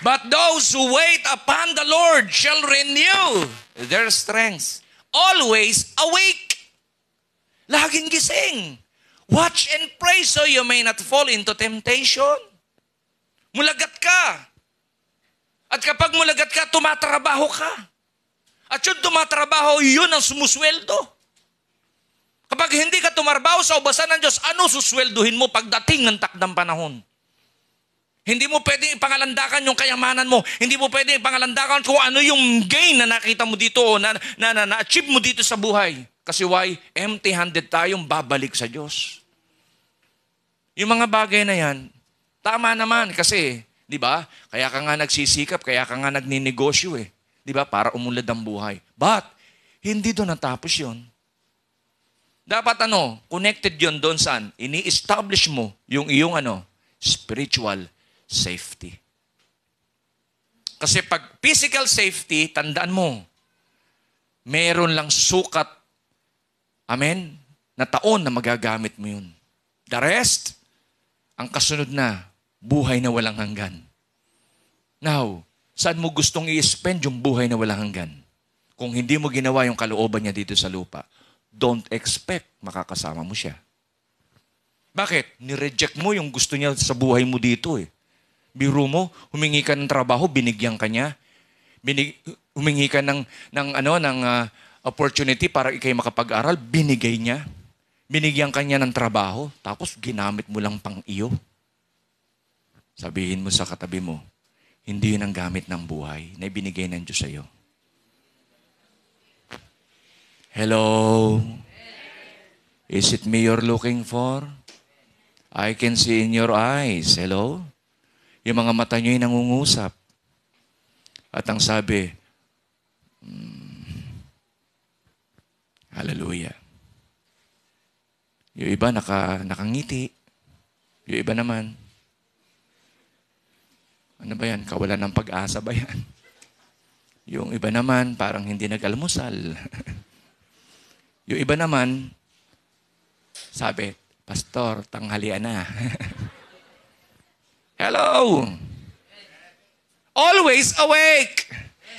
But those who wait upon the Lord shall renew their strength. Always awake. Laging gising. Watch and pray so you may not fall into temptation. Mulagat ka. At kapag mulagat ka, tumatrabaho ka. At yung tumatrabaho, yun ang sumusweldo. Kapag hindi ka tumarbaho sa ubasan ng Diyos, ano suswelduhin mo pagdating ng takdang panahon? Hindi mo pwedeng ipangalandakan yung kayamanan mo. Hindi mo pwedeng ipangalandakan kung ano yung gain na nakita mo dito o na-achieve mo dito sa buhay. Kasi why? Empty-handed tayong babalik sa Diyos. Yung mga bagay na yan, tama naman kasi, di ba? Kaya ka nga nagsisikap, kaya ka nga nagninegosyo eh. Di ba? Para umulad ang buhay. But, hindi doon natapos yun. Dapat connected yun doon saan? Ini-establish mo yung iyong spiritual safety. Kasi pag physical safety, tandaan mo, meron lang sukat, amen, na taon na magagamit mo yun. The rest, ang kasunod na, buhay na walang hanggan. Now, saan mo gustong i-spend yung buhay na walang hanggan? Kung hindi mo ginawa yung kalooban niya dito sa lupa, don't expect makakasama mo siya. Bakit? Nireject mo yung gusto niya sa buhay mo dito eh. Biro mo, humingi ka ng trabaho, binigyan ka niya. Humingi ka ng opportunity para ikay makapag-aral, binigay niya. Binigyan ka niya ng trabaho, tapos ginamit mo lang pang iyo. Sabihin mo sa katabi mo, hindi yun ang gamit ng buhay na ibinigay ng Diyos sa iyo. Hello? Is it me you're looking for? I can see in your eyes. Hello? Yung mga mata nyo'y nangungusap. At ang sabi, hallelujah. Yung iba nakangiti. Yung iba naman, ano ba yan? Kawalan ng pag-asa ba yan? Yung iba naman, parang hindi nag-almusal. Yung iba naman, sabi, Pastor, tanghalian na. Hello! Always awake!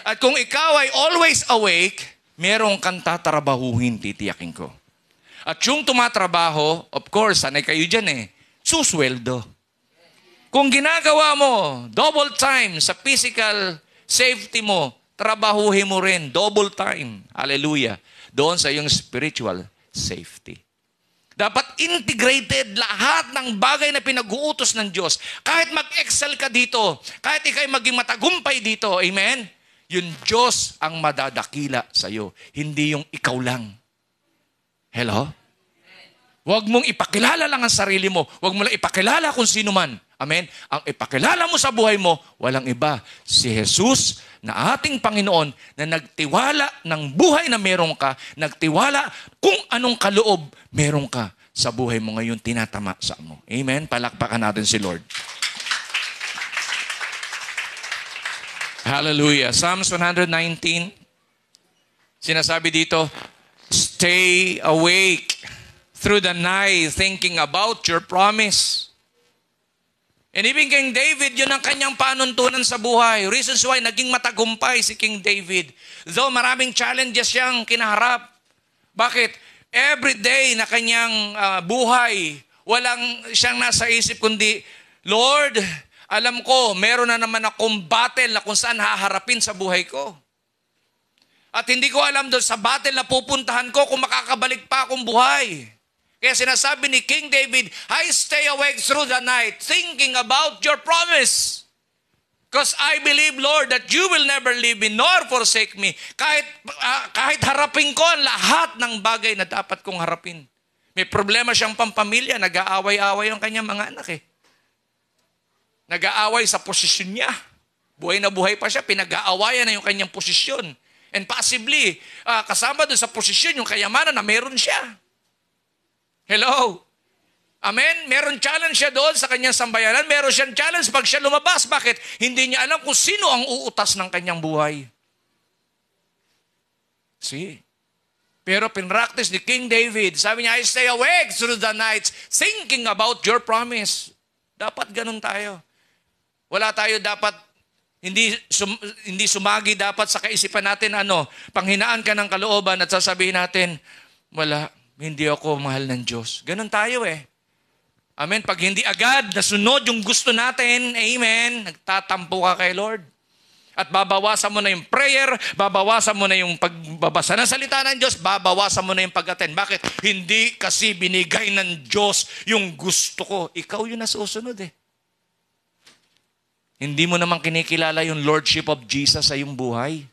At kung ikaw ay always awake, merong kang tatrabahuhin, titiyakin ko. At yung tumatrabaho, of course, sanay kayo dyan eh, susweldo. Kung ginagawa mo, double time sa physical safety mo, trabahuhin mo rin, double time. Hallelujah. Doon sa iyong spiritual safety. Dapat integrated lahat ng bagay na pinag-uutos ng Diyos. Kahit mag-excel ka dito, kahit ikay maging matagumpay dito, amen? Yung Diyos ang madadakila sa iyo, hindi yung ikaw lang. Hello? Huwag mong ipakilala lang ang sarili mo. Huwag mo lang ipakilala kung sino man. Amen? Ang ipakilala mo sa buhay mo, walang iba. Si Jesus na ating Panginoon na nagtiwala ng buhay na meron ka, nagtiwala kung anong kaloob meron ka sa buhay mo ngayon tinatama sa mo. Amen? Palakpakan natin si Lord. Hallelujah. Psalms 119, sinasabi dito, stay awake through the night thinking about your promise. And even King David, yun ang kanyang panuntunan sa buhay. Reasons why naging matagumpay si King David. Though maraming challenges siyang kinaharap. Bakit? Every day na kanyang buhay, walang siyang nasa isip kundi, Lord, alam ko, meron na naman akong battle na kung saan haharapin sa buhay ko. At hindi ko alam doon sa battle na pupuntahan ko kung makakabalik pa akong buhay. Kaya sinasabi ni King David, I stay awake through the night thinking about your promise. Because I believe, Lord, that you will never leave me nor forsake me. Kahit harapin ko ang lahat ng bagay na dapat kong harapin. May problema siyang pampamilya, nag-aaway-aaway ang kanyang mga anak eh. Nag-aaway sa posisyon niya. Buhay na buhay pa siya, pinag-aawayan na yung kanyang posisyon. And possibly, kasama doon sa posisyon yung kayamanan na meron siya. Hello? Amen? Meron challenge siya doon sa kanyang sambayanan. Meron siyang challenge pag siya lumabas. Bakit? Hindi niya alam kung sino ang uutas ng kanyang buhay. See? Pero pinractice ni King David. Sabi niya, I stay awake through the nights thinking about your promise. Dapat ganun tayo. Wala tayo dapat, hindi sumagi dapat sa kaisipan natin, panghinaan ka ng kalooban at sasabihin natin, wala, hindi ako mahal ng Diyos. Ganun tayo eh. Amen. Pag hindi agad nasunod yung gusto natin, amen, nagtatampo ka kay Lord. At babawasan mo na yung prayer, babawasan mo na yung pagbabasa ng salita ng Diyos, babawasan mo na yung pag-attend. Bakit? Hindi kasi binigay ng Diyos yung gusto ko. Ikaw yung nasusunod eh. Hindi mo naman kinikilala yung Lordship of Jesus sa iyong buhay.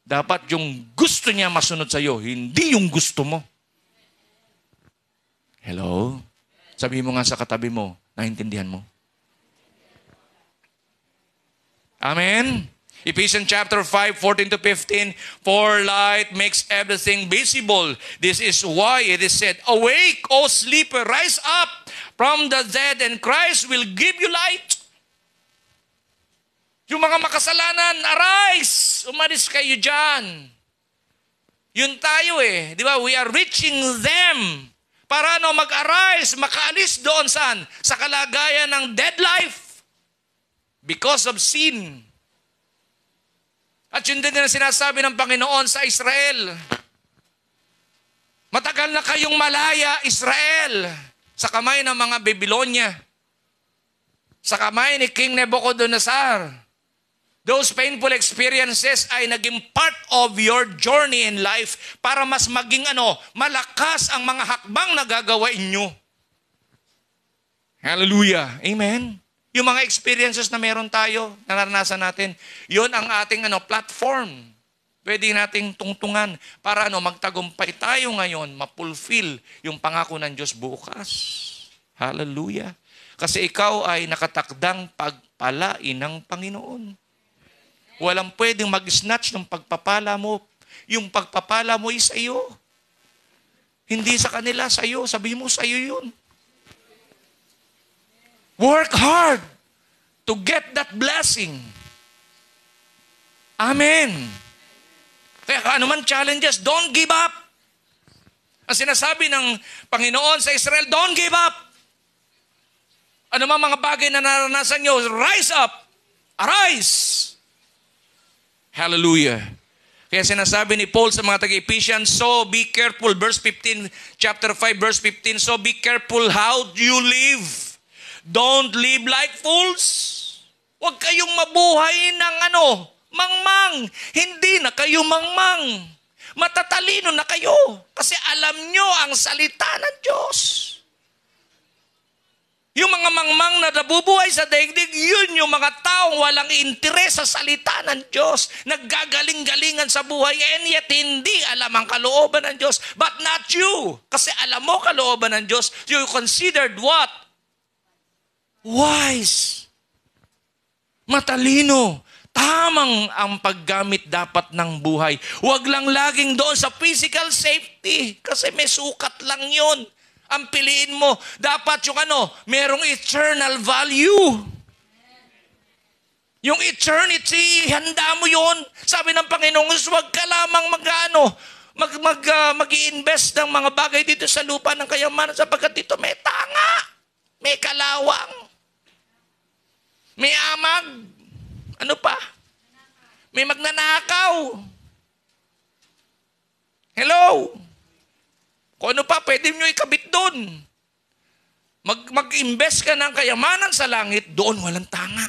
Dapat yung gusto niya masunod sa iyo, hindi yung gusto mo. Hello? Sabi mo nga sa katabi mo, naintindihan mo? Amen? Ephesians chapter 5, 14 to 15, for light makes everything visible. This is why it is said, awake, O sleeper, rise up from the dead, and Christ will give you light. Yung mga makasalanan, arise! Umalis kayo dyan. Yun tayo eh. Di ba? We are reaching them. Para mag-arise, makaalis doon saan? Sa kalagayan ng dead life. Because of sin. At yun din na sinasabi ng Panginoon sa Israel. Matagal na kayong malaya, Israel, sa kamay ng mga Babylonia. Sa kamay ni King Nebuchadnezzar. Those painful experiences ay naging part of your journey in life para mas maging malakas ang mga hakbang na gagawain nyo. Hallelujah. Amen. Yung mga experiences na meron tayo, naranasan natin, yun ang ating platform. Pwede nating tungtungan para magtagumpay tayo ngayon, mapulfill yung pangako ng Diyos bukas. Hallelujah. Kasi ikaw ay nakatakdang pagpalain ng Panginoon. Walang pwedeng mag-snatch ng pagpapala mo. Yung pagpapala mo ay sa iyo. Hindi sa kanila, sa iyo. Sabi mo, sa iyo yun. Work hard to get that blessing. Amen. Kaya ano man challenges, don't give up. Ang sinasabi ng Panginoon sa Israel, don't give up. Ano man mga bagay na naranasan nyo, rise up. Arise. Hallelujah. Kaya sinasabi ni Paul sa mga taga-Ephesians, so be careful, verse 15, chapter 5, verse 15, so be careful how you live. Don't live like fools. Huwag kayong mabuhay ng mangmang. Hindi na kayo mangmang. Matatalino na kayo. Kasi alam nyo ang salita ng Diyos. Yung mga mangmang na nabubuhay sa daigdig, yun yung mga taong walang interes sa salita ng Diyos. Naggagaling-galingan sa buhay, and yet hindi alam ang kalooban ng Diyos. But not you. Kasi alam mo kalooban ng Diyos, you considered what? Wise. Matalino. Tamang ang paggamit dapat ng buhay. Huwag lang laging doon sa physical safety. Kasi may sukat lang yun. Ang piliin mo, dapat yung merong eternal value. Yung eternity, handa mo yun. Sabi ng Panginoon, huwag ka lamang mag-i-invest ng mga bagay dito sa lupa ng kayamanan sapagkat dito may tanga, may kalawang, may amag, ano pa? May magnanakaw. Hello? Kung ano pa, pwede nyo ikabit doon. Mag-invest ka ng kayamanan sa langit, doon walang tanga.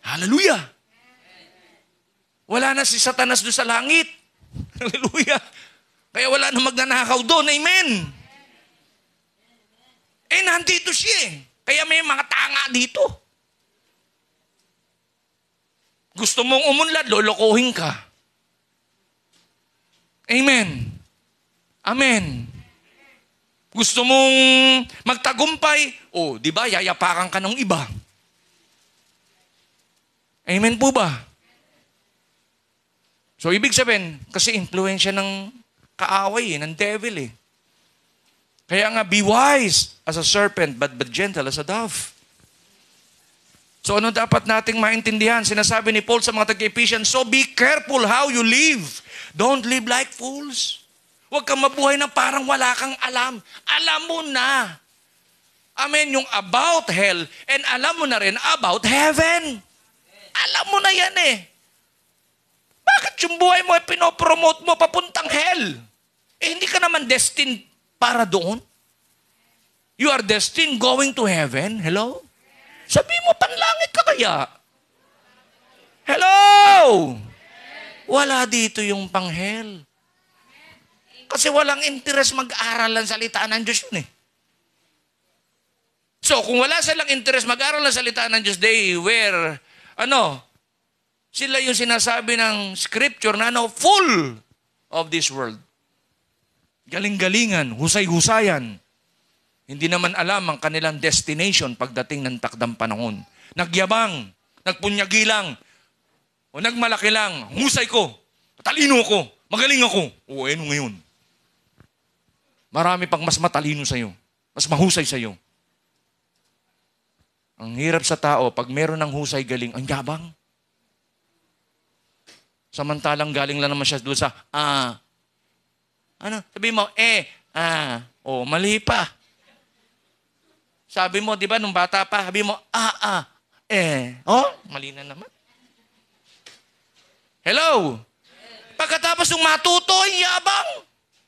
Hallelujah! Wala na si Satanas doon sa langit. Hallelujah! Kaya wala na magnanakaw doon. Amen! Nandito siya eh. Kaya may mga tanga dito. Gusto mong umunlad, lolokohin ka. Amen. Amen. Gusto mong magtagumpay, di ba, yayapakan ka ng iba. Amen po ba? So, ibig sabihin, kasi influensya ng kaaway, ng devil eh. Kaya nga, be wise as a serpent, but gentle as a dove. So, ano dapat nating maintindihan? Sinasabi ni Paul sa mga taga-Ephesians, so be careful how you live. Don't live like fools. Huwag kang mabuhay na parang wala kang alam. Alam mo na. Amen, yung about hell, and alam mo na rin about heaven. Alam mo na yan eh. Bakit yung buhay mo ay pinopromote mo papuntang hell? Hindi ka naman destined para doon. You are destined going to heaven. Hello? Sabi mo, panlangit ka kaya? Hello? Wala dito yung pang-hell. Kasi walang interest mag-aral ng salita ng Diyos yun eh. So, kung wala silang interest mag-aral ng salita ng Diyos, they were, sila yung sinasabi ng scripture na full of this world. Galing-galingan, husay-husayan. Hindi naman alam ang kanilang destination pagdating ng takdang panahon. Nagyabang, nagpunyagilang, o nagmalaki lang, husay ko, talino ko, magaling ako. Ano ngayon? Marami pang mas matalino sa'yo, mas mahusay sa'yo. Ang hirap sa tao, pag meron ng husay galing, ang yabang. Samantalang galing lang naman siya doon sa, sabi mo, mali pa. Sabi mo, di ba, nung bata pa, sabi mo, mali na naman. Hello? Pagkatapos ng matuto, yabang.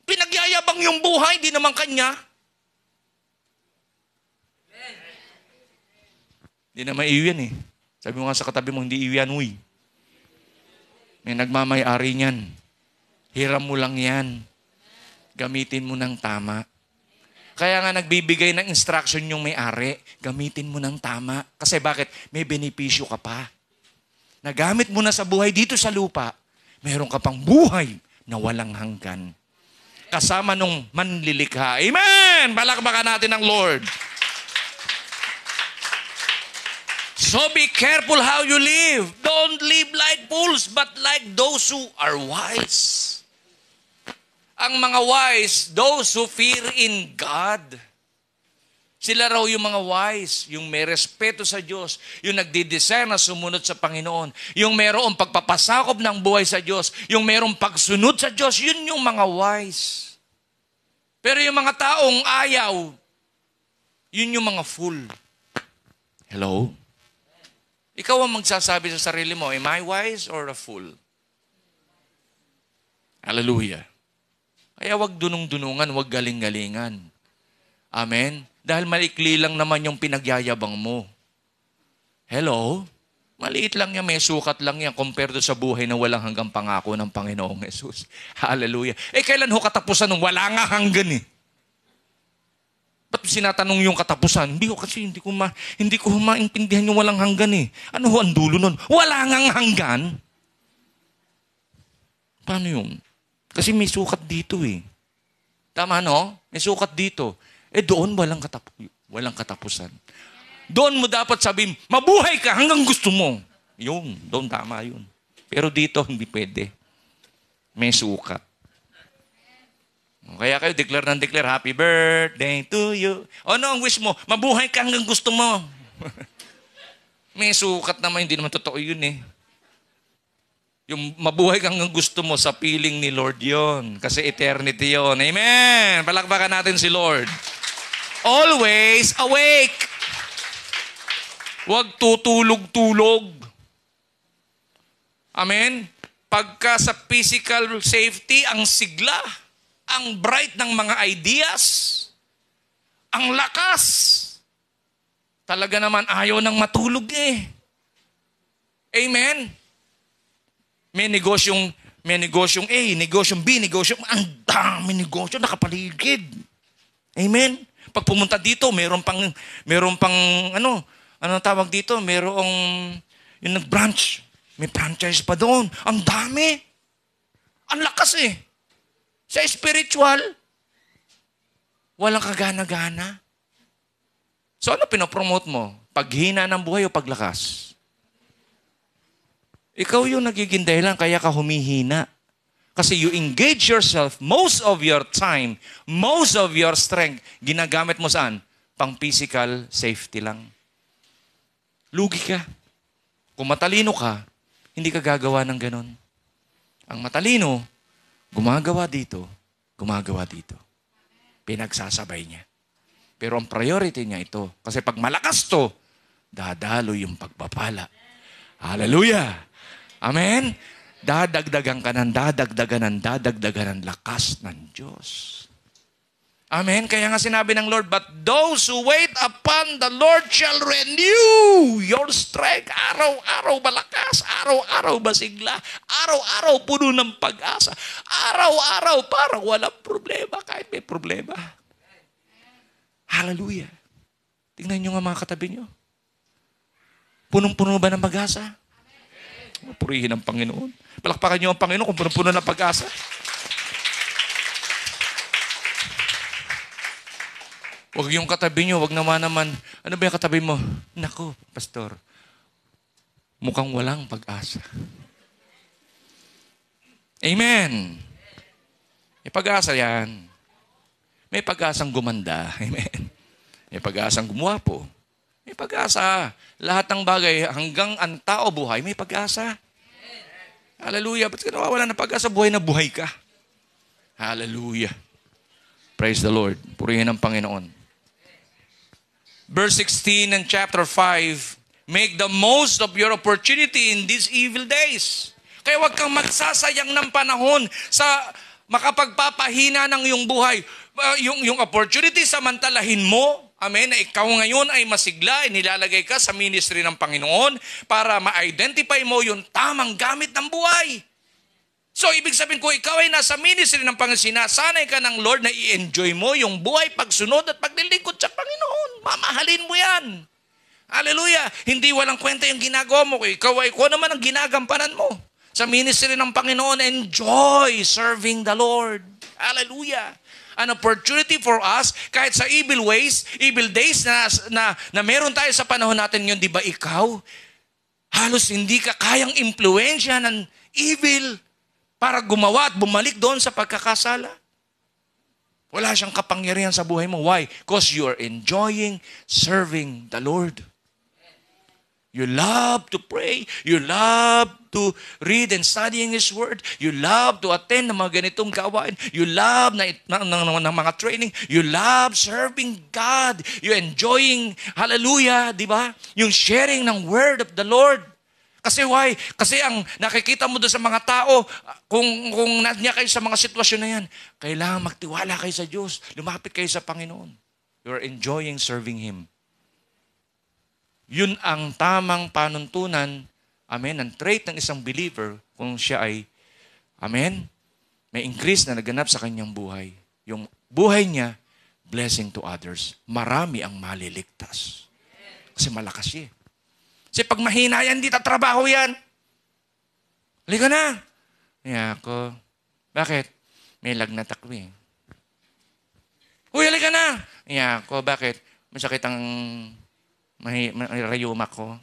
Pinagyayabang yung buhay, di naman kanya. Di naman iyo yan eh. Sabi mo nga sa katabi mo, hindi iyo yan, uy. May nagmamay-ari niyan. Hiram mo lang yan. Gamitin mo ng tama. Kaya nga nagbibigay ng instruction yung may-ari, gamitin mo ng tama. Kasi bakit? May benepisyo ka pa. Nagamit mo na sa buhay dito sa lupa, meron ka pang buhay na walang hanggan. Kasama nung manlilikha. Amen! Palakpakan natin ang Lord. So be careful how you live. Don't live like fools, but like those who are wise. Ang mga wise, those who fear in God. Sila raw yung mga wise, yung may respeto sa Diyos, yung nagdidesire na sumunod sa Panginoon, yung mayroong pagpapasakop ng buhay sa Diyos, yung mayroong pagsunod sa Diyos, yun yung mga wise. Pero yung mga taong ayaw, yun yung mga fool. Hello? Ikaw ang magsasabi sa sarili mo, am I wise or a fool? Hallelujah. Kaya wag dunong-dunungan, wag galing-galingan. Amen? Dahil malikli lang naman yung pinagyayabang mo. Hello? Maliit lang yan, may sukat lang yan compared sa buhay na walang hanggang pangako ng Panginoong Jesus. Hallelujah. Kailan ho katapusan nung wala nga hanggan eh? Ba't sinatanong yung katapusan? Hindi ko kasi hindi ko maintindihan yung walang hanggan eh. Ano ho ang dulo nun? Wala ngang hanggan? Paano yun? Kasi may sukat dito eh. Tama no? May sukat dito. Doon walang katapusan. Doon mo dapat sabihin, mabuhay ka hanggang gusto mo. Yun, doon tama yun. Pero dito hindi pwede. May sukat. Kaya kayo declare ng declare, happy birthday to you. Ano ang wish mo? Mabuhay ka hanggang gusto mo. May sukat naman, hindi naman totoo yun eh. Yung mabuhay kang gusto mo sa piling ni Lord yon. Kasi eternity yon. Amen! Palakpakan natin si Lord. Always awake. Huwag tutulog-tulog. Amen? Pagka sa physical safety, ang sigla, ang bright ng mga ideas, ang lakas. Talaga naman ayaw nang matulog eh. Amen? May negosyong A, negosyong B, ang dami negosyo nakapaligid. Amen? Pag pumunta dito, meron pang ano tawag dito? Merong, yung nag-branch. May franchise pa doon. Ang dami. Ang lakas eh. Sa spiritual, walang kagana-gana. So ano pinopromote mo? Paghina ng buhay o paglakas? Ikaw yung nagiging dahilan kaya ka humihina. Kasi you engage yourself, most of your time, most of your strength, ginagamit mo saan? Pang physical safety lang. Lugi ka. Kung matalino ka, hindi ka gagawa ng ganon. Ang matalino, gumagawa dito, gumagawa dito. Pinagsasabay niya. Pero ang priority niya ito. Kasi pag malakas to, dadalo yung pagpapala. Hallelujah! Amen? Dadagdagan ka ng dadagdagan ng lakas ng Diyos. Amen? Kaya nga sinabi ng Lord, but those who wait upon the Lord shall renew your strength. Araw-araw malakas, araw-araw masigla, araw-araw puno ng pag-asa, araw-araw parang walang problema kahit may problema. Hallelujah. Tingnan nyo nga mga katabi nyo. Punong-puno ba ng pag-asa? Purihin ang Panginoon. Palakpakan niyo ang Panginoon kung puno-puno ng pag-asa. Huwag yung katabi niyo, huwag naman. Ano ba yung katabi mo? Naku, pastor, mukhang walang pag-asa. Amen. May pag-asa yan. May pag-asang gumanda. Amen. May pag-asang gumwapo. May pag-asa. Lahat ng bagay, hanggang ang tao buhay, may pag-asa. Hallelujah. Ba't ka nawawala ng pag-asa? Buhay na buhay ka. Hallelujah. Praise the Lord. Purihin ang Panginoon. Verse 16 and chapter 5, make the most of your opportunity in these evil days. Kaya huwag kang magsasayang ng panahon sa makapagpapahina ng iyong buhay. Yung opportunity, samantalahin mo. Amen, na ikaw ngayon ay masigla, inilalagay ka sa ministry ng Panginoon para ma-identify mo yung tamang gamit ng buhay. So, ibig sabihin ko, ikaw ay nasa ministry ng Panginoon, sinasanay ka ng Lord na i-enjoy mo yung buhay, pagsunod at paglilingkod sa Panginoon. Mamahalin mo yan. Hallelujah. Hindi walang kwenta yung ginagawa mo. Ikaw naman ang ginagampanan mo. Sa ministry ng Panginoon, enjoy serving the Lord. Hallelujah. An opportunity for us, kahit sa evil days na meron tayo sa panahon natin yun, di ba ikaw? Halos hindi ka kayang impluensya ng evil para gumawa at bumalik doon sa pagkakasala. Wala siyang kapangyarihan sa buhay mo. Why? Because you are enjoying serving the Lord. You love to pray. You love to read and studying His Word. You love to attend ng mga ganitong gawain. You love ng mga training. You love serving God. You enjoying, hallelujah, di ba? Yung sharing ng Word of the Lord. Kasi why? Kasi ang nakikita mo doon sa mga tao, kung nandiyan kayo sa mga sitwasyon na yan, kailangan magtiwala kayo sa Diyos. Lumapit kayo sa Panginoon. You are enjoying serving Him. Yun ang tamang panuntunan, amen, ang trait ng isang believer kung siya ay, amen, may increase na naganap sa kanyang buhay. Yung buhay niya, blessing to others. Marami ang maliligtas. Kasi malakas siya. Kasi pag mahina yan, hindi tatrabaho yan. Halika na. Ako. Bakit? May lagnat ako eh. Uy, halika na. Ako. Bakit? Masakit ang may rayuma ko.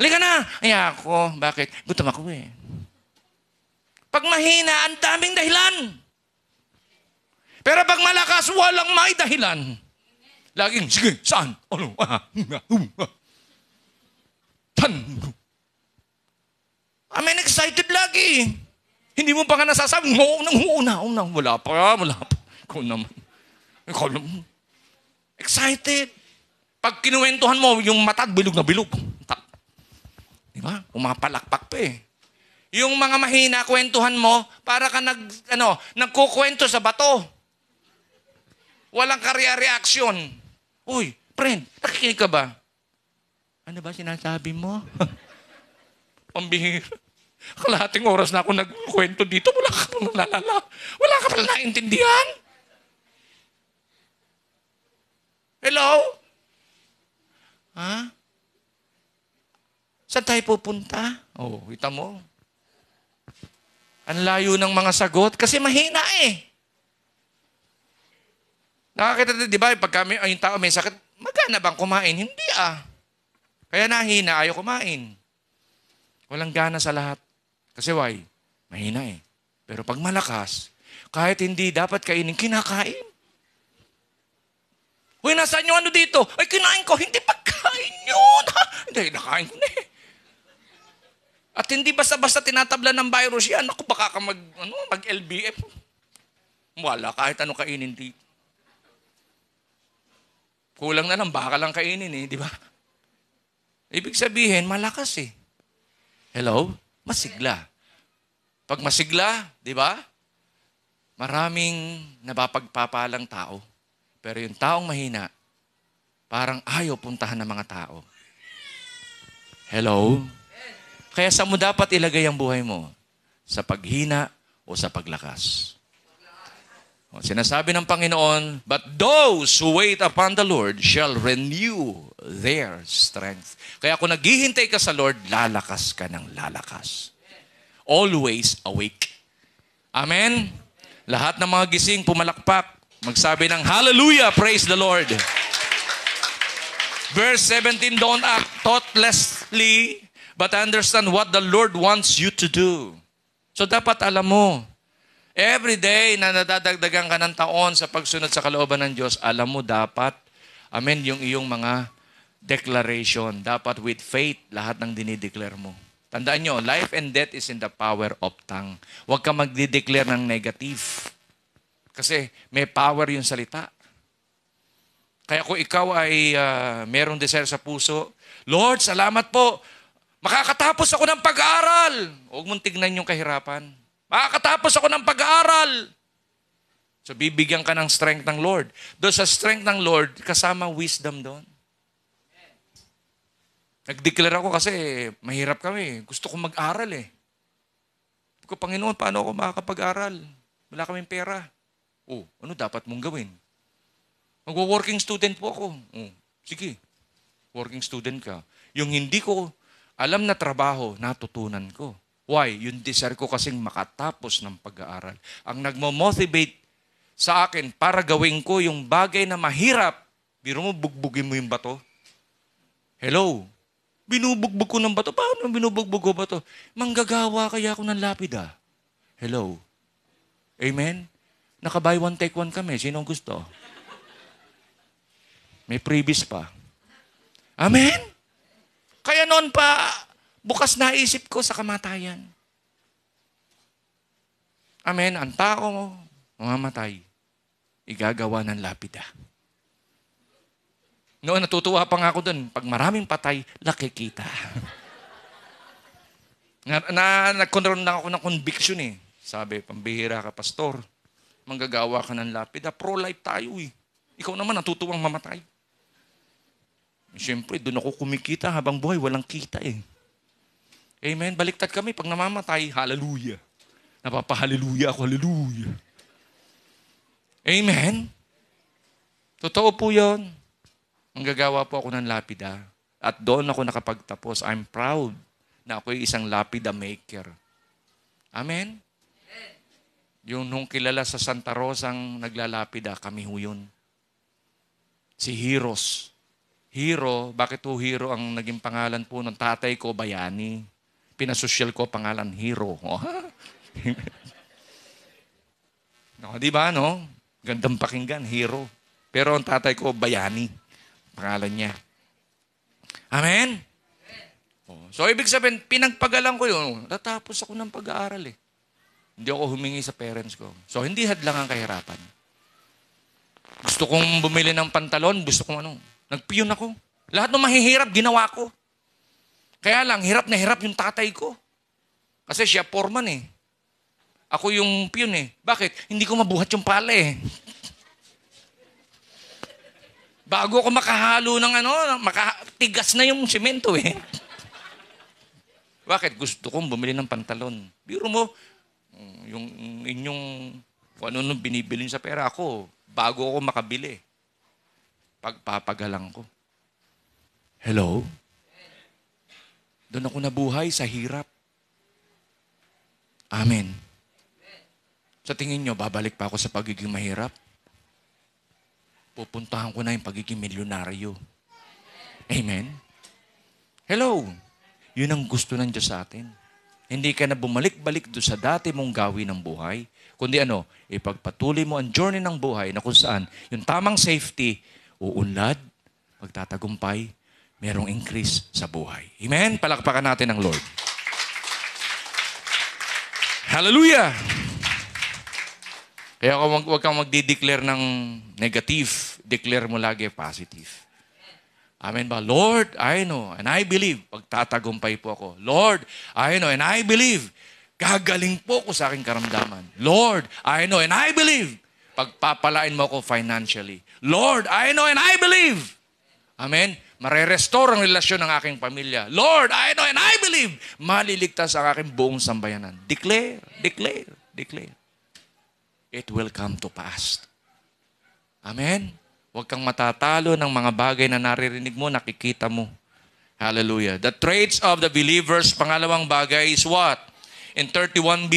Halika na! Ako, bakit? Gutom ako eh. Pag mahina, ang daming dahilan. Pero pag malakas, walang may dahilan. Laging, sige, saan? Ano? Amen, excited lagi. Hindi mo pa nga nasasabi, una. Wala pa. Ikaw naman. Excited. Pag kinuwentuhan mo, yung mata, bilog na bilog. Di ba? Umapalakpak pa eh. Yung mga mahina, kwentuhan mo, para ka nagkukwento sa bato. Walang reaction. Uy, friend, nakikinig ka ba? Ano ba sinasabi mo? Pambihira. Kalahating oras na ako nagkwento dito, wala ka pala naintindihan. Hello? Ha? Saan tayo pupunta? Oh, kita mo. Ang layo ng mga sagot kasi mahina eh. Nakakita di ba, pag kami, yung tao may sakit, magana bang kumain? Hindi ah. Kaya nahina, ayaw kumain. Walang gana sa lahat. Kasi why? Mahina eh. Pero pag malakas, kahit hindi dapat kainin, kinakain. Uy, nasaan yung ano dito? Ay, kinain ko. Hindi pagkain yun. Ha? Hindi, nakain ko na eh. At hindi basta-basta tinatabla ng virus yan. Ako, baka ka mag-LBF. Wala, kahit ano kainin dito. Kulang na lang, baka lang kainin eh, di ba? Ibig sabihin, malakas eh. Hello? Masigla. Pag masigla, di ba? Maraming napapagpapalang tao. Pero yung taong mahina, parang ayaw puntahan ng mga tao. Hello? Kaya saan mo dapat ilagay ang buhay mo? Sa paghina o sa paglakas? O, sinasabi ng Panginoon, but those who wait upon the Lord shall renew their strength. Kaya kung naghihintay ka sa Lord, lalakas ka ng lalakas. Always awake. Amen? Lahat ng mga gising pumalakpak, magsabi ng hallelujah, praise the Lord. Verse 17, don't act thoughtlessly, but understand what the Lord wants you to do. So dapat alam mo, every day na nadadagdagan ka ng taon sa pagsunod sa kalooban ng Diyos, alam mo dapat, amen, yung iyong mga declaration. Dapat with faith, lahat ng dinideclare mo. Tandaan nyo, life and death is in the power of tongue. Huwag ka magdideclare ng negative. Kasi may power yung salita. Kaya kung ikaw ay merong desire sa puso, Lord, salamat po. Makakatapos ako ng pag-aaral. Huwag mong tignan yung kahirapan. Makakatapos ako ng pag-aaral. So, bibigyan ka ng strength ng Lord. Doon sa strength ng Lord, kasama wisdom doon. Nag-declare ako kasi mahirap kami. Gusto kong mag-aral eh. Ko, Panginoon, paano ako makakapag-aral? Wala kaming pera. Oh, ano dapat mong gawin? Magwo-working student po ako. Oh, sige, working student ka. Yung hindi ko alam na trabaho, natutunan ko. Why? Yung desire ko kasing makatapos ng pag-aaral. Ang nagmo-motivate sa akin para gawin ko yung bagay na mahirap. Biro mo, bugbugin mo yung bato. Hello? Binubugbog ko ng bato. Paano binubugbog ko bato? Manggagawa kaya ako ng lapida. Hello? Amen? Naka-buy one, take one kami. Sino gusto? May freebies pa. Amen? Kaya noon pa, bukas na isip ko sa kamatayan. Amen. Ang tao mamamatay, igagawa ng lapida. Noon natutuwa pa nga ako doon. Pag maraming patay, nakikita. Nagkaroon na ako ng conviction eh. Sabi, pambihira ka, pastor. Manggagawa ka ng lapida. Pro-life tayo eh. Ikaw naman natutuwang mamatay. Siyempre, doon ako kumikita habang buhay. Walang kita eh. Amen. Baliktad kami. Pag namamatay, hallelujah. Napapahallelujah ako, hallelujah. Amen. Totoo po yun. Manggagawa po ako ng lapida. At doon ako nakapagtapos. I'm proud na ako'y isang lapida maker. Amen. Yung nung kilala sa Santa Rosa ang naglalapida, kami ho yun. Si Heroes. Hero, bakit ho Hero ang naging pangalan po ng tatay ko, Bayani? Pinasosyal ko pangalan Hero. No, di ba, no? Gandang pakinggan, Hero. Pero ang tatay ko, Bayani. Pangalan niya. Amen? So, ibig sabihin, pinagpagalan ko yun. Natapos ako ng pag-aaral eh. Hindi ako humingi sa parents ko. So, hindi hadlang ang kahirapan. Gusto kong bumili ng pantalon, gusto kong ano. Nagpiyon ako. Lahat ng mahihirap, ginawa ko. Kaya lang, hirap na hirap yung tatay ko. Kasi siya foreman eh. Ako yung piyon eh. Bakit? Hindi ko mabuhat yung pala eh. Bago ako makahalo ng ano, makatigas na yung simento eh. Bakit? Gusto kong bumili ng pantalon. Biro mo, yung inyong kung ano nung binibilin sa pera ako, bago ako makabili. pagpapagalang ko. Hello? Doon ako nabuhay sa hirap. Amen. Sa tingin nyo, babalik pa ako sa pagiging mahirap? Pupuntahan ko na yung pagiging milyonaryo. Amen? Hello? Yun ang gusto ng Diyos sa atin. Hindi ka na bumalik-balik doon sa dati mong gawin ng buhay. Kundi ipagpatuloy mo ang journey ng buhay na kung saan yung tamang safety, uunlad, magtatagumpay, merong increase sa buhay. Amen? Palakpakan natin ang Lord. Hallelujah! Kaya huwag kang magdi-declare ng negative. Declare mo lagi positive. Amen ba? Lord, I know and I believe. Pagtatagumpay po ako. Lord, I know and I believe. Gagaling po ko sa aking karamdaman. Lord, I know and I believe. Pagpapalain mo ako financially. Lord, I know and I believe. Amen? Marerestore ang relasyon ng aking pamilya. Lord, I know and I believe. Maliligtas ang aking buong sambayanan. Declare, declare, declare. It will come to pass. Amen? Huwag kang matatalo ng mga bagay na naririnig mo, nakikita mo. Hallelujah. The traits of the believers, pangalawang bagay is what? In 31b.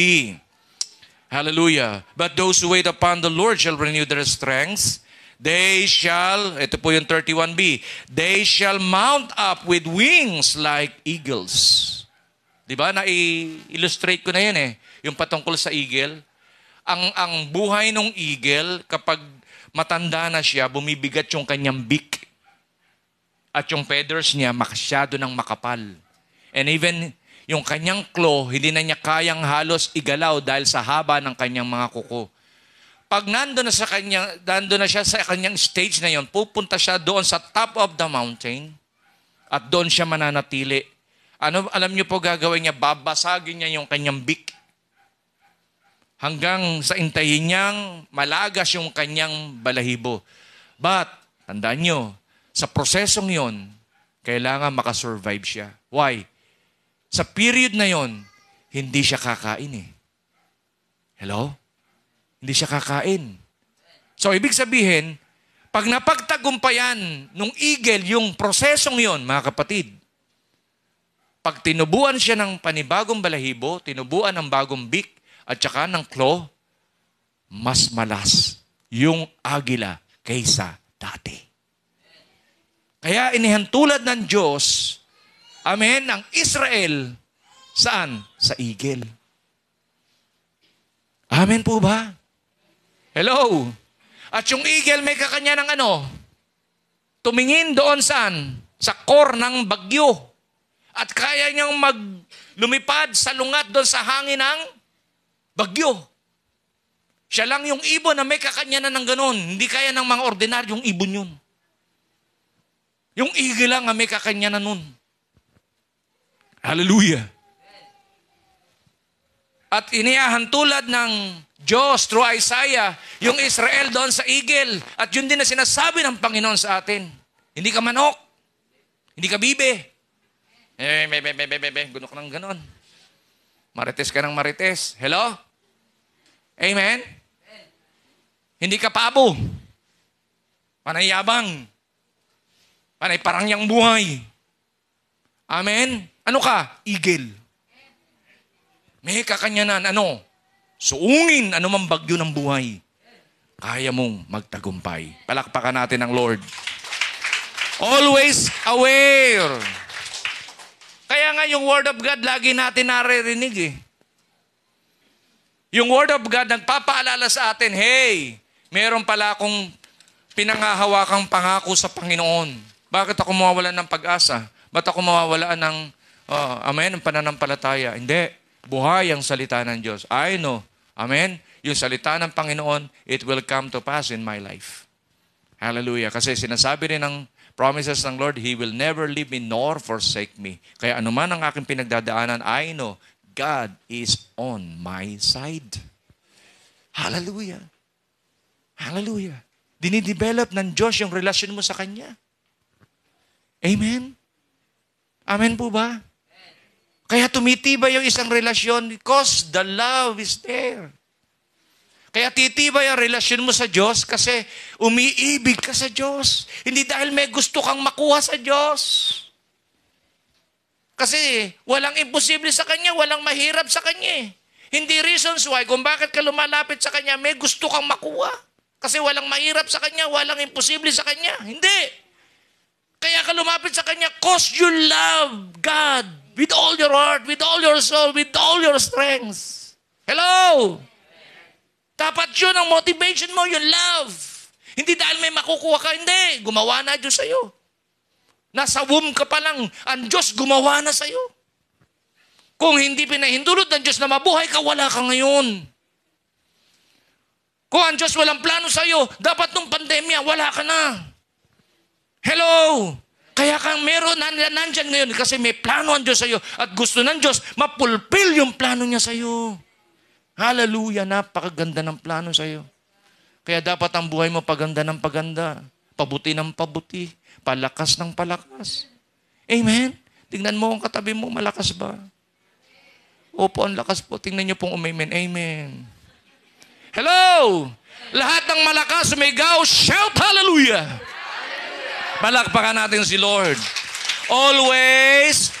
Hallelujah. But those who wait upon the Lord shall renew their strengths. They shall, ito po yung 31b, they shall mount up with wings like eagles. Diba? Na-illustrate ko na yan yung patungkol sa eagle. Ang buhay ng eagle, kapag matanda na siya, bumibigat yung kanyang beak. At yung feathers niya, masyado ng makapal. And even yung kanyang claw, hindi na niya kayang halos igalaw dahil sa haba ng kanyang mga kuko. Pag nandun na siya sa kanyang stage na yon, pupunta siya doon sa top of the mountain at doon siya mananatili. Alam niyo po gagawin niya? Babasagin niya yung kanyang beak. Hanggang sa intayin niyang malagas yung kanyang balahibo. But, tandaan nyo, sa prosesong yon, kailangan makasurvive siya. Why? Sa period na yon, hindi siya kakain Hello? Hindi siya kakain. So, ibig sabihin, pag napagtagumpayan nung eagle yung prosesong yon, mga kapatid, pag tinubuan siya ng panibagong balahibo, tinubuan ng bagong beak, at saka ng claw, mas malas yung agila kaysa dati. Kaya inihantulad ng Diyos, amen, ang Israel, saan? Sa eagle. Amen po ba? Hello? At yung eagle may kakanya ng tumingin doon saan? Sa core ng bagyo. At kaya niyang lumipad sa lungat doon sa hangin ng bagyo. Siya lang yung ibon na may kakanya na ng ganon. Hindi kaya ng mga ordinaryong ibon yun. Yung eagle lang na may kakanya na nun. Hallelujah. At iniyahan tulad ng Diyos through Isaiah, yung Israel doon sa eagle. At yun din na sinasabi ng Panginoon sa atin. Hindi ka manok. Hindi ka bibe. Guno ka ng ganon. Marites ka ng marites. Hello? Amen? Hindi ka pabo. Panay yabang. Panay parangyang buhay. Amen? Ano ka? Eagle. May kakanyanan. Suungin anumang bagyo ng buhay. Kaya mong magtagumpay. Palakpakan natin ang Lord. Always aware. Kaya nga yung Word of God, lagi natin naririnig Yung Word of God, nagpapaalala sa atin, hey, meron pala akong pinangahawakang pangako sa Panginoon. Bakit ako mawawalan ng pag-asa? Ba't ako mawawalan ng, amen, ng pananampalataya? Hindi. Buhay ang salita ng Diyos. I know. Amen? Yung salita ng Panginoon, it will come to pass in my life. Hallelujah. Kasi sinasabi rin ng promises ng Lord, He will never leave me nor forsake me. Kaya anuman ang aking pinagdadaanan, I know God is on my side. Hallelujah. Hallelujah. Dinidevelop ng Diyos yung relasyon mo sa Kanya. Amen? Amen po ba? Kaya tumitibay yung isang relasyon because the love is there. Kaya titibay ang relasyon mo sa Diyos kasi umiibig ka sa Diyos. Hindi dahil may gusto kang makuha sa Diyos. Kasi walang imposible sa Kanya, walang mahirap sa Kanya. Hindi reasons why kung bakit ka lumalapit sa Kanya, may gusto kang makuha. Kasi walang mahirap sa Kanya, walang imposible sa Kanya. Hindi. Kaya ka lumapit sa Kanya because you love God with all your heart, with all your soul, with all your strength. Hello? Dapat yun ang motivation mo, yung love. Hindi dahil may makukuha ka, hindi. Gumawa na Diyos sa'yo. Nasa womb ka pa lang, ang Diyos gumawa na sa'yo. Kung hindi pinahindulot ng Diyos na mabuhay ka, wala ka ngayon. Kung ang Diyos walang plano sa'yo, dapat nung pandemya, wala ka na. Hello? Kaya kang meron nandyan ngayon kasi may plano ang Diyos sa'yo at gusto ng Diyos mapulpil yung plano niya sa'yo. Hallelujah, napakaganda ng plano sa'yo. Kaya dapat ang buhay mo paganda ng paganda, pabuti ng pabuti, palakas ng palakas. Amen? Tingnan mo ang katabi mo, malakas ba? Opo, ang lakas po. Tingnan niyo pong umamen. Amen. Hello! Lahat ng malakas, sumigaw, shout hallelujah! Palakpakan natin si Lord. Always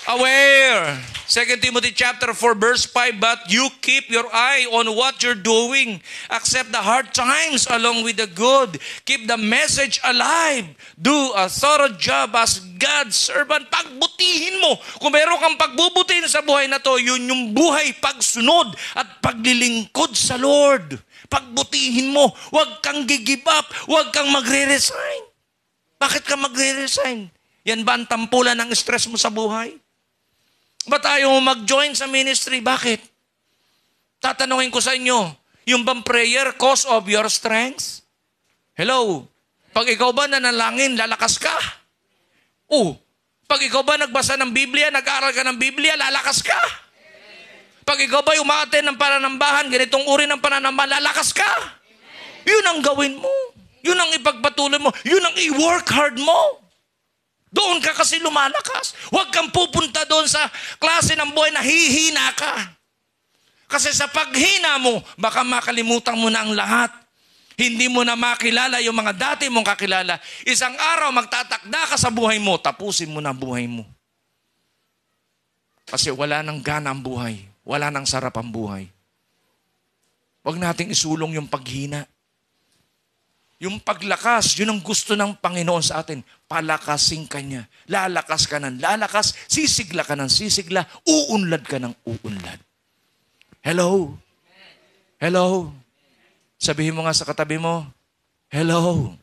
aware. 2 Timothy chapter 4 verse 5, but you keep your eye on what you're doing. Accept the hard times along with the good. Keep the message alive. Do a thorough job as God's servant. Pagbutihin mo. Kung meron kang pagbubutihin sa buhay na to, yun yung buhay pagsunod at paglilingkod sa Lord. Pagbutihin mo. Huwag kang give up. Huwag kang magre-resign. Bakit ka magre-resign? Yan ba ang tampulan ng stress mo sa buhay? Ba't ayaw mo mag-join sa ministry? Bakit? Tatanungin ko sa inyo, yung bang prayer cause of your strengths? Hello? Pag ikaw ba nanalangin, lalakas ka? Pag ikaw ba nagbasa ng Biblia, nag-aaral ka ng Biblia, lalakas ka? Pag ikaw ba umaattend ng pananambahan, ganitong uri ng pananambahan, lalakas ka? Yun ang gawin mo. Yun ang ipagpatuloy mo. Yun ang i-work hard mo. Doon ka kasi lumalakas. Huwag kang pupunta doon sa klase ng buhay na hihina ka. Kasi sa paghina mo, baka makalimutan mo na ang lahat. Hindi mo na makilala yung mga dati mong kakilala. Isang araw, magtatakda ka sa buhay mo, tapusin mo na buhay mo. Kasi wala nang gana ang buhay. Wala nang sarap ang buhay. Huwag nating isulong yung paghina. Yung paglakas, yun ang gusto ng Panginoon sa atin. Palakasin ka niya. Lalakas ka ng lalakas, sisigla ka ng sisigla, uunlad ka ng uunlad. Hello? Hello? Sabihin mo nga sa katabi mo, hello?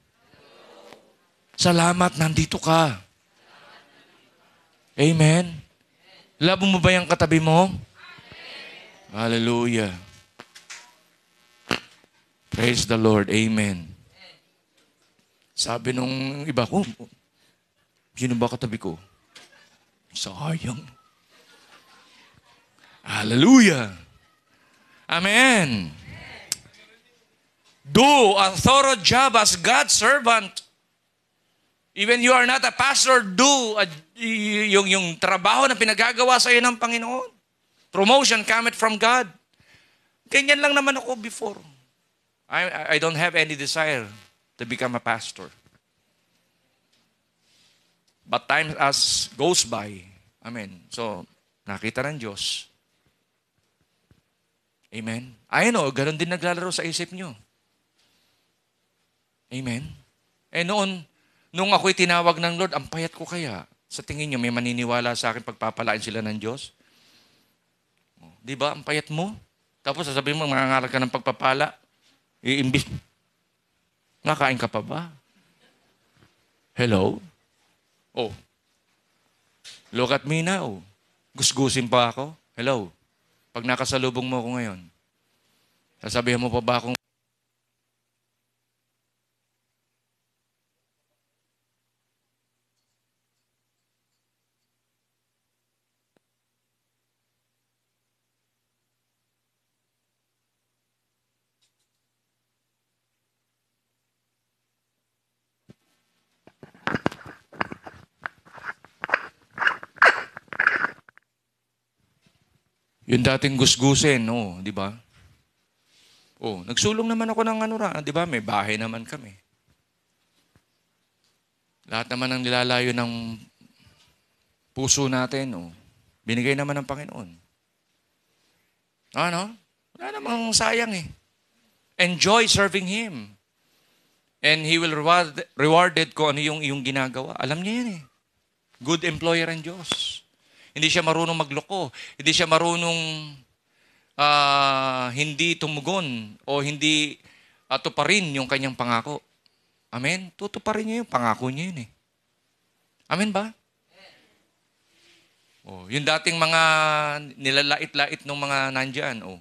Salamat, nandito ka. Amen? Love mo ba yung katabi mo? Hallelujah. Praise the Lord. Amen. Sabi nung iba ko, sino ba katabi ko? Sayang. Hallelujah. Amen. Do a thorough job as God's servant. Even you are not a pastor, do yung trabaho na pinagagawa sa iyo ng Panginoon. Promotion cometh from God. Ganyan lang naman ako before. I don't have any desire to become a pastor. But time as goes by, amen. So, nakita ng Diyos. Amen. Ayun ganun din naglalaro sa isip nyo. Amen. Nung ako'y tinawag ng Lord, ang payat ko kaya. Sa tingin nyo, may maniniwala sa akin pagpapalain sila ng Diyos? Di ba, ang payat mo? Tapos sasabihin mo, mangangaral ka ng pagpapala. Iimbis. Nakain ka pa ba? Hello? Look at me now. Gusgusin pa ako? Hello? Pag nakasalubong mo ako ngayon, sasabihin mo pa ba akong yung dating gusgusin, di ba? Oh, nagsulong naman ako ng ano ra, 'di ba? May bahay naman kami. Lahat naman ng nilalayo ng puso natin, oh, binigay naman ng Panginoon. Ano? Wala namang sayang eh. Enjoy serving Him. And He will rewarded ko ano yung iyong ginagawa. Alam niya yan eh. Good employer ang Diyos. Hindi siya marunong magloko. Hindi siya marunong hindi tumugon o hindi tuparin yung kanyang pangako. Amen? Tutuparin niya yung pangako niya yun eh. Amen ba? Oh, yung dating mga nilalait-lait ng mga nandyan. O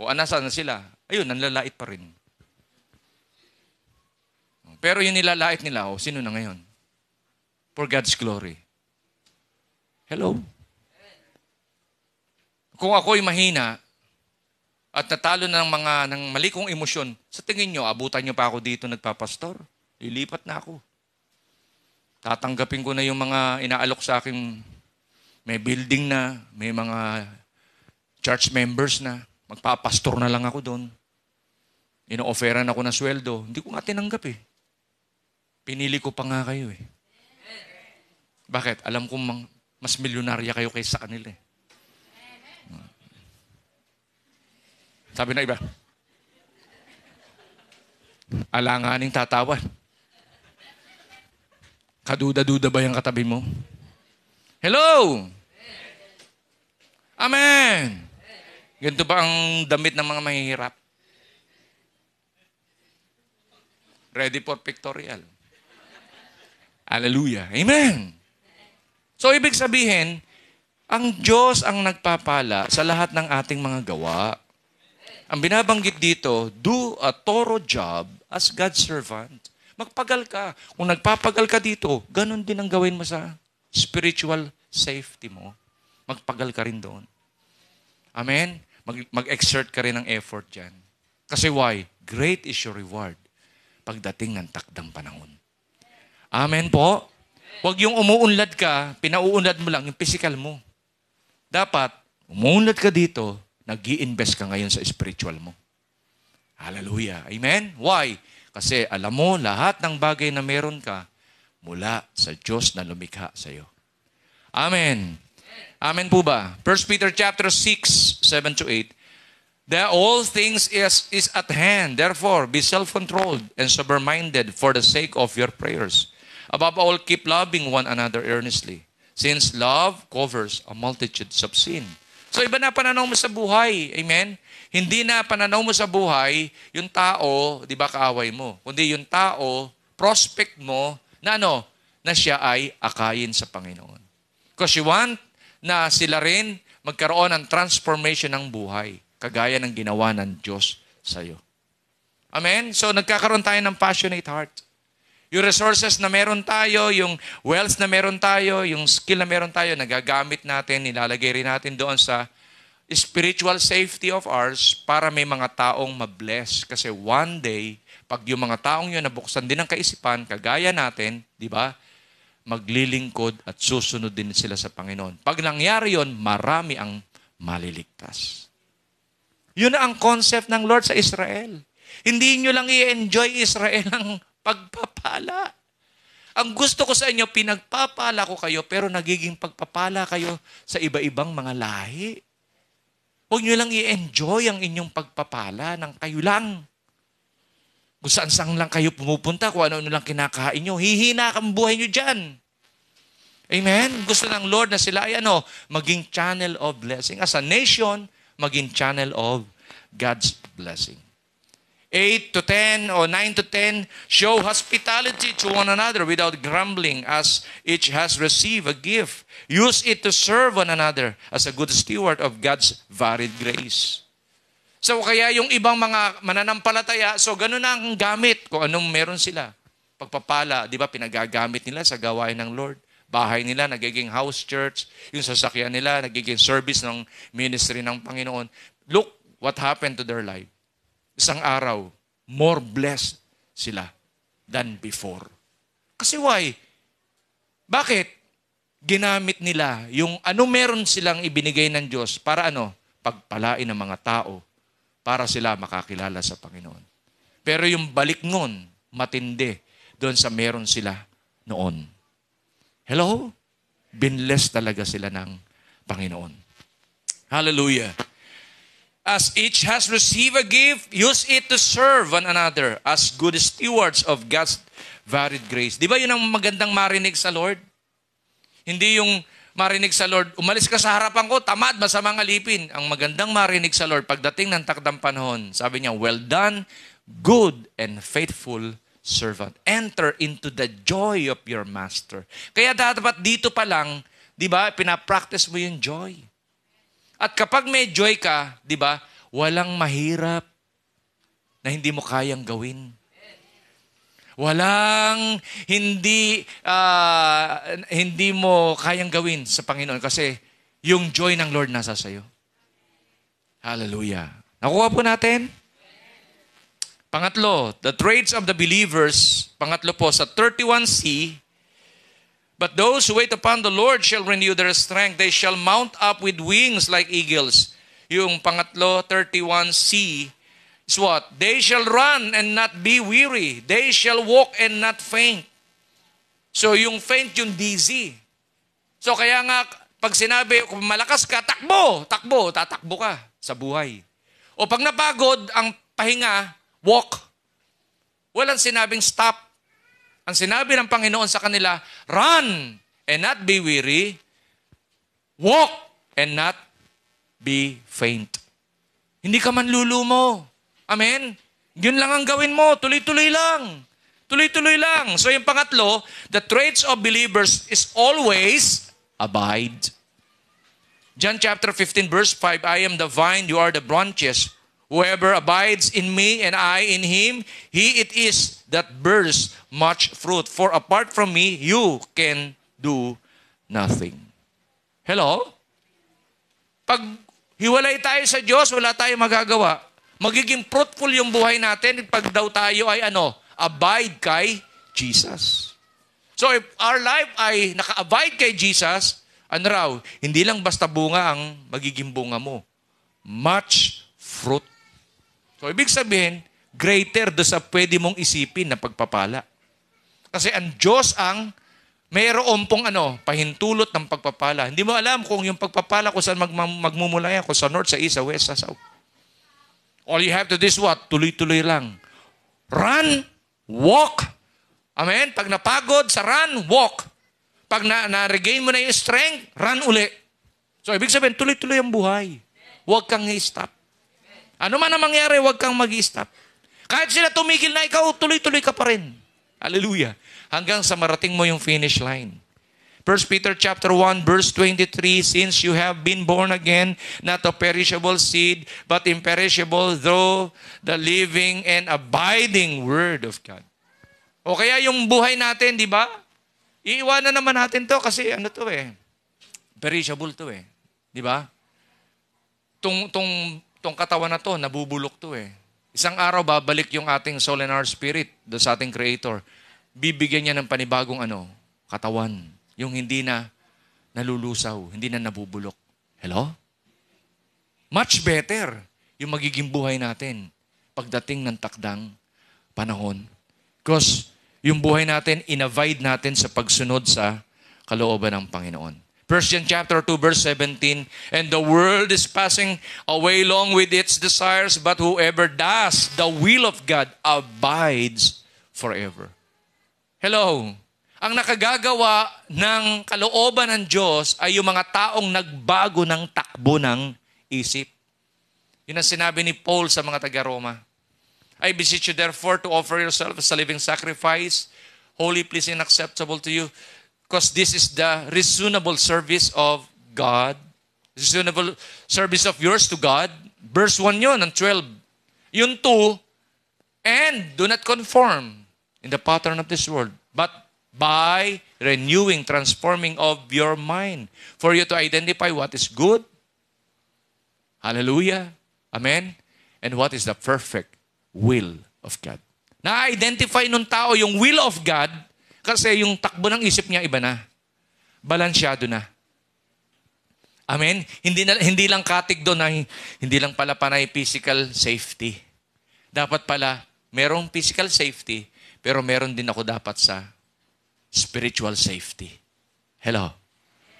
nasaan na sila? Ayun, nanlalait pa rin. Pero yung nilalait nila, sino na ngayon? For God's glory. Hello? Kung ako'y mahina at natalo ng mali kong emosyon, sa tingin nyo, abutan nyo pa ako dito nagpapastor. Lilipat na ako. Tatanggapin ko na yung mga inaalok sa akin. May building na, may mga church members na. Magpapastor na lang ako doon. Ino-offeran ako ng sweldo. Hindi ko nga tinanggap eh. Pinili ko pa nga kayo eh. Bakit? Alam kong mas milyonarya kayo kaysa kanila eh. Sabi na iba, alanganing tatawan. Kaduda-duda ba yung katabi mo? Hello! Amen! Ganito ba ang damit ng mga mahihirap? Ready for pictorial. Hallelujah. Amen! So, ibig sabihin, ang Diyos ang nagpapala sa lahat ng ating mga gawa. Ang binabanggit dito, do a thorough job as God's servant. Magpagal ka. Kung nagpapagal ka dito, ganun din ang gawin mo sa spiritual safety mo. Magpagal ka rin doon. Amen? Mag-exert ka rin ng effort dyan. Kasi why? Great is your reward pagdating ng takdang panahon. Amen po? Huwag yung umuunlad ka, pinauunlad mo lang yung physical mo. Dapat, umuunlad ka dito, nag-i-invest ka ngayon sa spiritual mo. Hallelujah. Amen? Why? Kasi alam mo, lahat ng bagay na meron ka, mula sa Diyos na lumikha sa iyo. Amen. Amen po ba? 1 Peter chapter 6, 7-8. That all things is at hand. Therefore, be self-controlled and sober-minded for the sake of your prayers. Above all, keep loving one another earnestly, since love covers a multitude of sin. So iba na pananaw mo sa buhay. Amen? Hindi na pananaw mo sa buhay yung tao, di ba kaaway mo, kundi yung tao, prospect mo, na na siya ay akayin sa Panginoon. Because you want na sila rin magkaroon ng transformation ng buhay, kagaya ng ginawa ng Diyos sa iyo. Amen? So nagkakaroon tayo ng passionate heart. Yung resources na meron tayo, yung wealth na meron tayo, yung skill na meron tayo, nagagamit natin, nilalagay rin natin doon sa spiritual safety of ours para may mga taong mabless. Kasi one day, pag yung mga taong yun nabuksan din ang kaisipan, kagaya natin, di ba, maglilingkod at susunod din sila sa Panginoon. Pag nangyari yun, marami ang maliligtas. Yun ang concept ng Lord sa Israel. Hindi nyo lang i-enjoy Israel ang pagpapala. Ang gusto ko sa inyo, pinagpapala ko kayo, pero nagiging pagpapala kayo sa iba-ibang mga lahi. Huwag nyo lang i-enjoy ang inyong pagpapala ng kayo lang. Kung saan lang kayo pumupunta, kung ano lang kinakain nyo, hihina ang buhay nyo dyan. Amen? Gusto ng Lord na sila ay maging channel of blessing. As a nation, maging channel of God's blessing. 8 to 10 or 9 to 10, show hospitality to one another without grumbling, as each has received a gift. Use it to serve one another as a good steward of God's varied grace. So kaya yung ibang mga mananampalataya, so ganun na ang gamit kung anong meron sila. Pagpapala, di ba, pinagagamit nila sa gawain ng Lord. Bahay nila, nagiging house church. Yung sasakyan nila, nagiging service ng ministry ng Panginoon. Look what happened to their life. Isang araw, more blessed sila than before. Kasi why? Bakit? Ginamit nila yung meron silang ibinigay ng Diyos para pagpalain ng mga tao para sila makakilala sa Panginoon. Pero yung balik nun, matindi doon sa meron sila noon. Hello? Binless talaga sila ng Panginoon. Hallelujah. As each has received a gift, use it to serve one another as good stewards of God's varied grace. Di ba yun ang magandang marinig sa Lord? Hindi yung marinig sa Lord, umalis ka sa harapan ko, tamad, masamang alipin. Ang magandang marinig sa Lord, pagdating ng takdang panahon, sabi niya, well done, good and faithful servant. Enter into the joy of your master. Kaya dapat dito pa lang, di ba, pinapractice mo yung joy. At kapag may joy ka, di ba, walang mahirap na hindi mo kayang gawin. Walang hindi mo kayang gawin sa Panginoon kasi yung joy ng Lord nasa sayo. Hallelujah. Nakuha po natin? Pangatlo, the traits of the believers. Pangatlo po sa 31C, but those who wait upon the Lord shall renew their strength. They shall mount up with wings like eagles. Yung pangatlo, 31C, is what? They shall run and not be weary. They shall walk and not faint. So yung faint, yung dizzy. So kaya nga, pag sinabi, kung malakas ka, takbo, tatakbo ka sa buhay. O pag napagod, ang pahinga, walk. Walang sinabing stop. Ang sinabi ng Panginoon sa kanila, run and not be weary, walk and not be faint. Hindi ka man lulumo. Amen? Yun lang ang gawin mo. Tuloy-tuloy lang. Tuloy-tuloy lang. So yung pangatlo, the traits of believers is always abide. John chapter 15 verse 5, I am the vine, you are the branches. Whoever abides in me and I in him, he it is that bears much fruit. For apart from me, you can do nothing. Hello? Pag hiwalay tayo sa Diyos, wala tayong magagawa. Magiging fruitful yung buhay natin pag daw tayo ay abide kay Jesus. So if our life ay naka-abide kay Jesus, hindi lang basta bunga ang magiging bunga mo. Much fruit. So ibig sabihin, greater do sa pwede mong isipin na pagpapala. Kasi ang Diyos ang mayroon pong pahintulot ng pagpapala. Hindi mo alam kung yung pagpapala kung saan magmumula yan, kung sa north, sa east, sa west, sa south. All you have to do is what? Tuloy-tuloy lang. Run, walk. Amen? Pag napagod sa run, walk. Pag na-regain mo na yung strength, run uli. So, ibig sabihin, tuloy-tuloy ang buhay. Huwag kang i-stop. Ano man ang mangyari, huwag kang mag-i-stop. Kahit sila tumigil na, ikaw, tuloy-tuloy ka pa rin. Hallelujah. Hanggang sa marating mo yung finish line. 1 Peter chapter 1 verse 23, since you have been born again, not of perishable seed, but imperishable, through the living and abiding Word of God. O kaya yung buhay natin, di ba? Iiwanan naman natin to kasi perishable to Di ba? Tong katawan na to, nabubulok to Isang araw, babalik yung ating soul and our spirit do sa ating Creator. Bibigyan niya ng panibagong katawan. Yung hindi na nalulusaw, hindi na nabubulok. Hello? Much better yung magiging buhay natin pagdating ng takdang panahon. Because yung buhay natin, inavide natin sa pagsunod sa kalooban ng Panginoon. 1 John chapter 2 verse 17, and the world is passing away along with its desires, but whoever does the will of God abides forever. Hello? Ang nakagagawa ng kalooban ng Diyos ay yung mga taong nagbago ng takbo ng isip. Yun ang sinabi ni Paul sa mga taga-Roma. I beseech you therefore to offer yourself as a living sacrifice, holy, pleasing, and acceptable to you, because this is the reasonable service of God. Reasonable service of yours to God. Verse 1 yun, ang 12. Yung 2, and do not conform in the pattern of this world, but by renewing, transforming of your mind, for you to identify what is good. Hallelujah. Amen. And what is the perfect will of God. Na-identify nung tao yung will of God kasi yung takbo ng isip niya iba na. Balansyado na. Amen? Hindi lang katig doon na hindi lang pala panay physical safety. Dapat pala, merong physical safety, pero meron din ako dapat sa spiritual safety. Hello?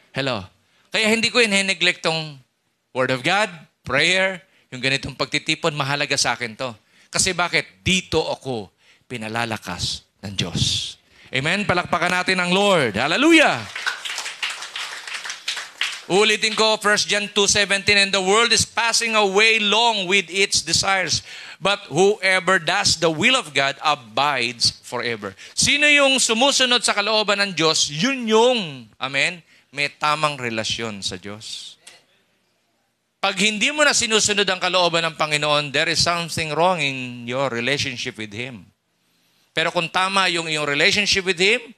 Hello? Kaya hindi ko neglect tong Word of God, prayer, yung ganitong pagtitipon, mahalaga sa akin to. Kasi bakit? Dito ako pinalalakas ng Diyos. Amen? Palakpakan natin ang Lord. Hallelujah! Ulitin ko, 1 John 2:17, and the world is passing away long with its desires. But whoever does the will of God abides forever. Sino yung sumusunod sa kalooban ng Diyos, yun yung, amen, may tamang relasyon sa Diyos. Pag hindi mo na sinusunod ang kalooban ng Panginoon, there is something wrong in your relationship with Him. Pero kung tama yung iyong relationship with Him,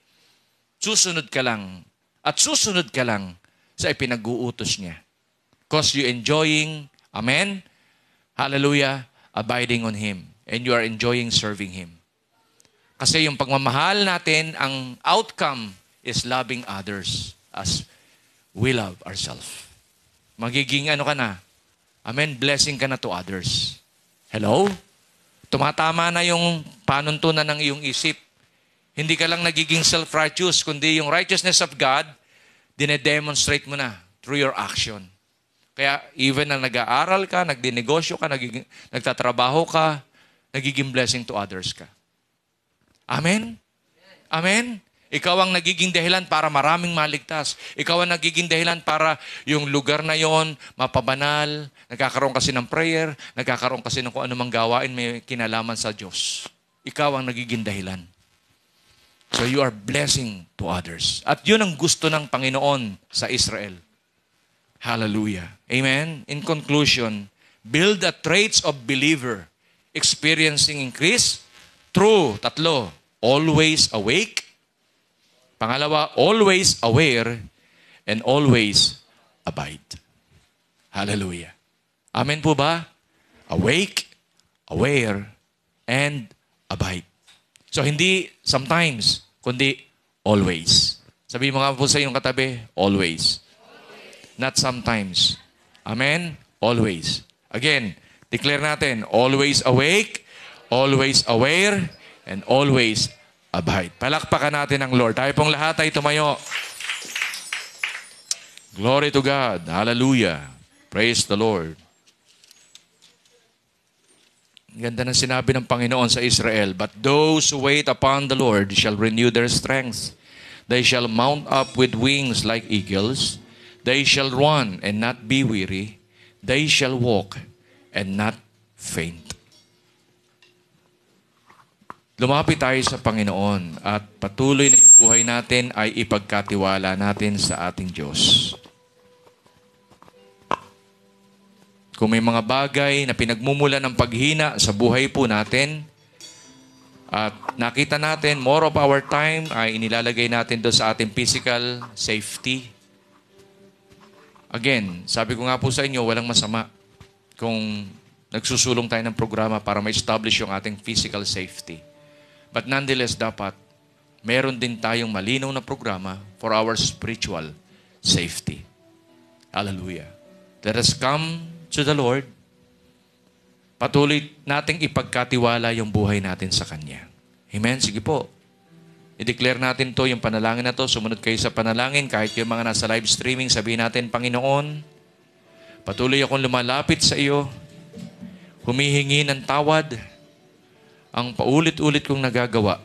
susunod ka lang. At susunod ka lang sa ipinag-uutos niya. Because you enjoying, amen, hallelujah, abiding on Him. And you are enjoying serving Him. Kasi yung pagmamahal natin, ang outcome is loving others as we love ourselves. Magiging ano ka na, amen, blessing ka na to others. Hello? Tumatama na yung panuntunan ng iyong isip. Hindi ka lang nagiging self-righteous, kundi yung righteousness of God, dinedemonstrate mo na through your action. Kaya even na nag-aaral ka, nagdinegosyo ka, nagtatrabaho ka, nagiging blessing to others ka. Amen? Amen? Ikaw ang nagiging dahilan para maraming maligtas. Ikaw ang nagiging dahilan para yung lugar na yon mapabanal. Nagkakaroon kasi ng prayer, nagkakaroon kasi ng kung anumang gawain may kinalaman sa Diyos. Ikaw ang nagiging dahilan. So you are blessing to others. At yun ang gusto ng Panginoon sa Israel. Hallelujah. Amen? In conclusion, build the traits of believer, experiencing increase through, tatlo, always awake. Pangalawa, always aware, and always abide. Hallelujah. Amen po ba? Awake, aware, and abide. So, hindi sometimes, kundi always. Sabihin mo nga po sa iyong katabi, always. Not sometimes. Amen? Always. Again, declare natin, always awake, always aware, and always abide. Palakpakan natin ang Lord. Tayo pong lahat ay tumayo. Glory to God. Hallelujah. Praise the Lord. Ganda ng sinabi ng Panginoon sa Israel, but those who wait upon the Lord shall renew their strength. They shall mount up with wings like eagles. They shall run and not be weary. They shall walk and not faint. Lumapit tayo sa Panginoon at patuloy na yung buhay natin ay ipagkatiwala natin sa ating Diyos. Kung may mga bagay na pinagmumulan ng paghina sa buhay po natin at nakita natin more of our time ay inilalagay natin doon sa ating physical safety. Again, sabi ko nga po sa inyo, walang masama kung nagsusulong tayo ng programa para ma-establish yung ating physical safety. But nonetheless, dapat meron din tayong malinaw na programa for our spiritual safety. Hallelujah. Let us come to the Lord. Patuloy nating ipagkatiwala yung buhay natin sa Kanya. Amen? Sige po. I-declare natin to, yung panalangin na to. Sumunod kayo sa panalangin. Kahit yung mga nasa live streaming, sabihin natin, Panginoon, patuloy akong lumalapit sa iyo. Humihingi ng tawad. Ang paulit-ulit kong nagagawa,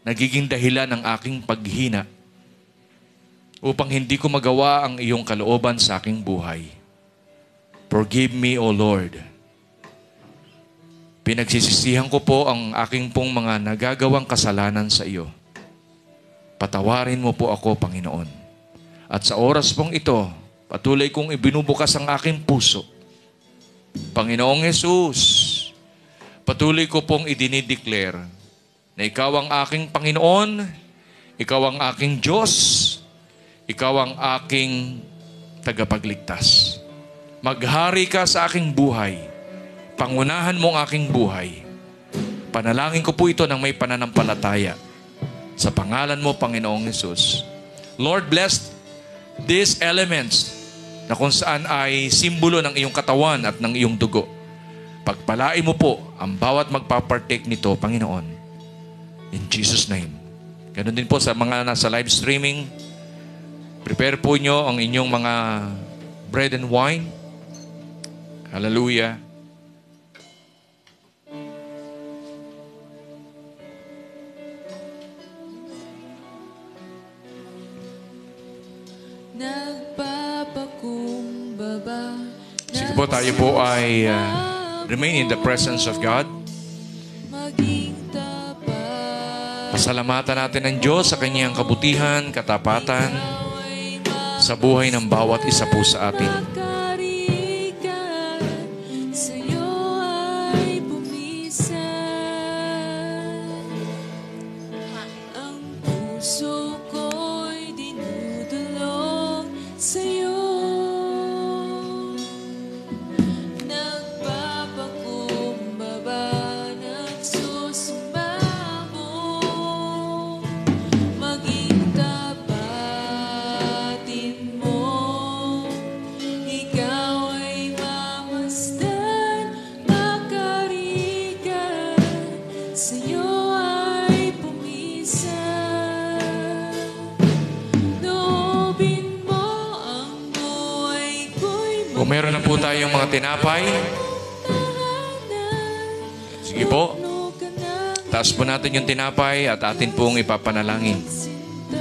nagiging dahilan ng aking paghina upang hindi ko magawa ang iyong kalooban sa aking buhay. Forgive me, O Lord. Pinagsisisihan ko po ang aking pong mga nagagawang kasalanan sa iyo. Patawarin mo po ako, Panginoon. At sa oras pong ito, patuloy kong ibinubukas ang aking puso. Panginoong Jesus, patuloy ko pong idinideclare na ikaw ang aking Panginoon, ikaw ang aking Diyos, ikaw ang aking tagapagligtas. Maghari ka sa aking buhay. Pangunahan mo ang aking buhay. Panalangin ko po ito ng may pananampalataya. Sa pangalan mo, Panginoong Jesus. Lord, bless these elements na kung saan ay simbolo ng iyong katawan at ng iyong dugo. Pagpalain mo po ang bawat magpapartake nito, Panginoon. In Jesus' name. Ganun din po sa mga nasa live streaming. Prepare po nyo ang inyong mga bread and wine. Hallelujah. Nagpapakumbaba. Sige po, tayo po ay remain in the presence of God. Maging tapat. Pasalamatan natin ang Diyos sa kanyang kabutihan, katapatan sa buhay ng bawat isa po sa atin. Makarikan, sa'yo ay pumisan. Ang puso ko'y dinudulog sa'yo. Nagpapakumbaba, nagsusumamo. Maging tapatin mo. Ikaw ay mamasdan, makarikan. Sa'yo ay pumisan. Loobin mo ang buhay ko'y Kung meron na po tayong mga tinapay, sige po, magmano ka ng taas po natin yung tinapay at atin pong ipapanalangin. sinta.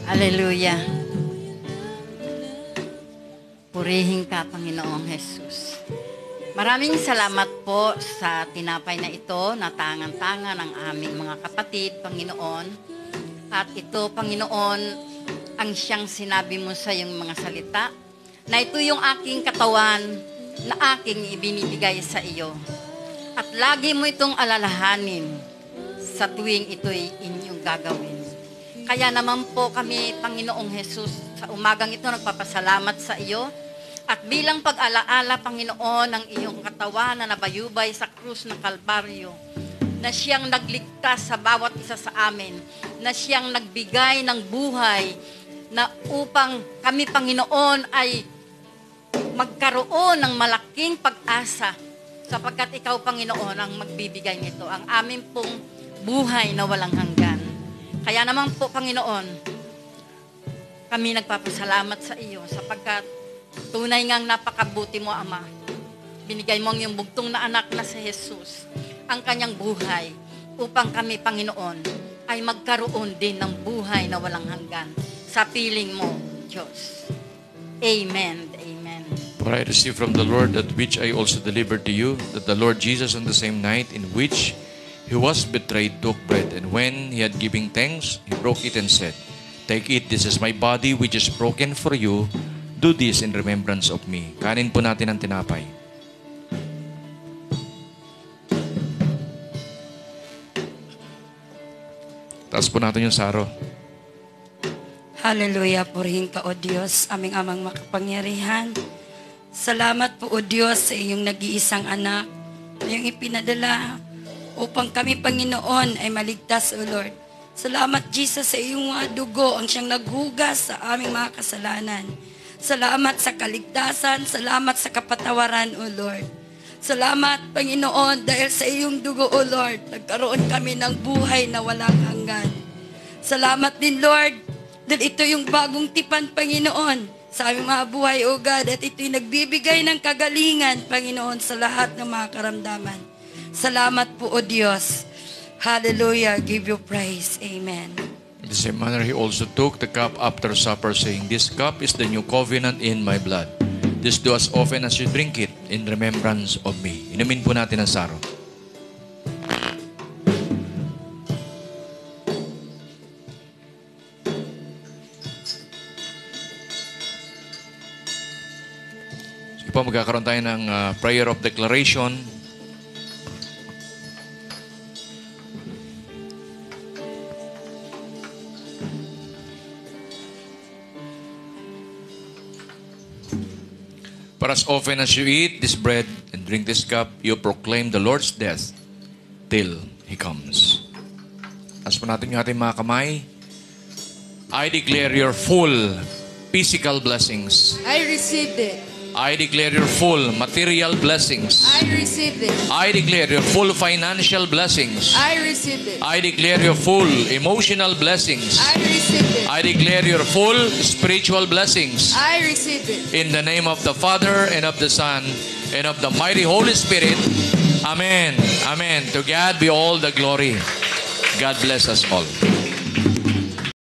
Hallelujah. Purihin ka, Panginoong Jesus. Maraming salamat po sa tinapay na ito na tangan-tangan ng aming mga kapatid, Panginoon. At ito, Panginoon, ang siyang sinabi mo sa iyong mga salita, na ito yung aking katawan na aking ibinibigay sa iyo. At lagi mo itong alalahanin sa tuwing ito'y inyong gagawin. Kaya naman po kami, Panginoong Jesus, sa umagang ito nagpapasalamat sa iyo. At bilang pag-alaala, Panginoon, ng iyong katawan na nabayubay sa krus ng Kalbaryo, na siyang nagligtas sa bawat isa sa amin, na siyang nagbigay ng buhay, na upang kami, Panginoon, ay magkaroon ng malaking pag-asa sapagkat ikaw, Panginoon, ang magbibigay nito, ang amin pong buhay na walang hanggan. Kaya naman po, Panginoon, kami nagpapasalamat sa iyo sapagkat tunay ngang napakabuti mo, Ama. Binigay mo ang iyong bugtong na anak na si Jesus, ang kanyang buhay, upang kami, Panginoon, ay magkaroon din ng buhay na walang hanggan sa piling mo, Diyos. Amen. Amen. For I received from the Lord that which I also delivered to you, that the Lord Jesus on the same night in which he was betrayed took bread, and when he had given thanks, he broke it and said, "Take it, this is my body which is broken for you. Do this in remembrance of me." Kanin po natin ang tinapay. Taas po natin yung saro. Hallelujah, purihin ka, O Diyos, aming amang makapangyarihan. Salamat po, O Diyos, sa iyong nag-iisang anak na iyong ipinadala upang kami, Panginoon, ay maligtas, O Lord. Salamat, Jesus, sa iyong mga dugo, ang siyang naghugas sa aming mga kasalanan. Salamat sa kaligtasan, salamat sa kapatawaran, O Lord. Salamat, Panginoon, dahil sa iyong dugo, O Lord, nagkaroon kami ng buhay na walang hanggan. Salamat din, Lord, dahil ito yung bagong tipan, Panginoon, sa aming mga buhay, O God, at ito'y nagbibigay ng kagalingan, Panginoon, sa lahat ng mga karamdaman. Salamat po, O Diyos. Hallelujah. Give you praise. Amen. In the same manner, he also took the cup after supper, saying, "This cup is the new covenant in my blood. This do as often as you drink it in remembrance of me." Inumin po natin ang saro. Sige po, magkakaroon tayo ng prayer of declaration. For as often as you eat this bread and drink this cup, you proclaim the Lord's death till He comes. As po natin yung ating mga kamay, I declare your full physical blessings. I received it. I declare your full material blessings. I received it. I declare your full financial blessings. I received it. I declare your full emotional blessings. I received it. I declare your full spiritual blessings. I received it. In the name of the Father, and of the Son, and of the mighty Holy Spirit. Amen. Amen. To God be all the glory. God bless us all.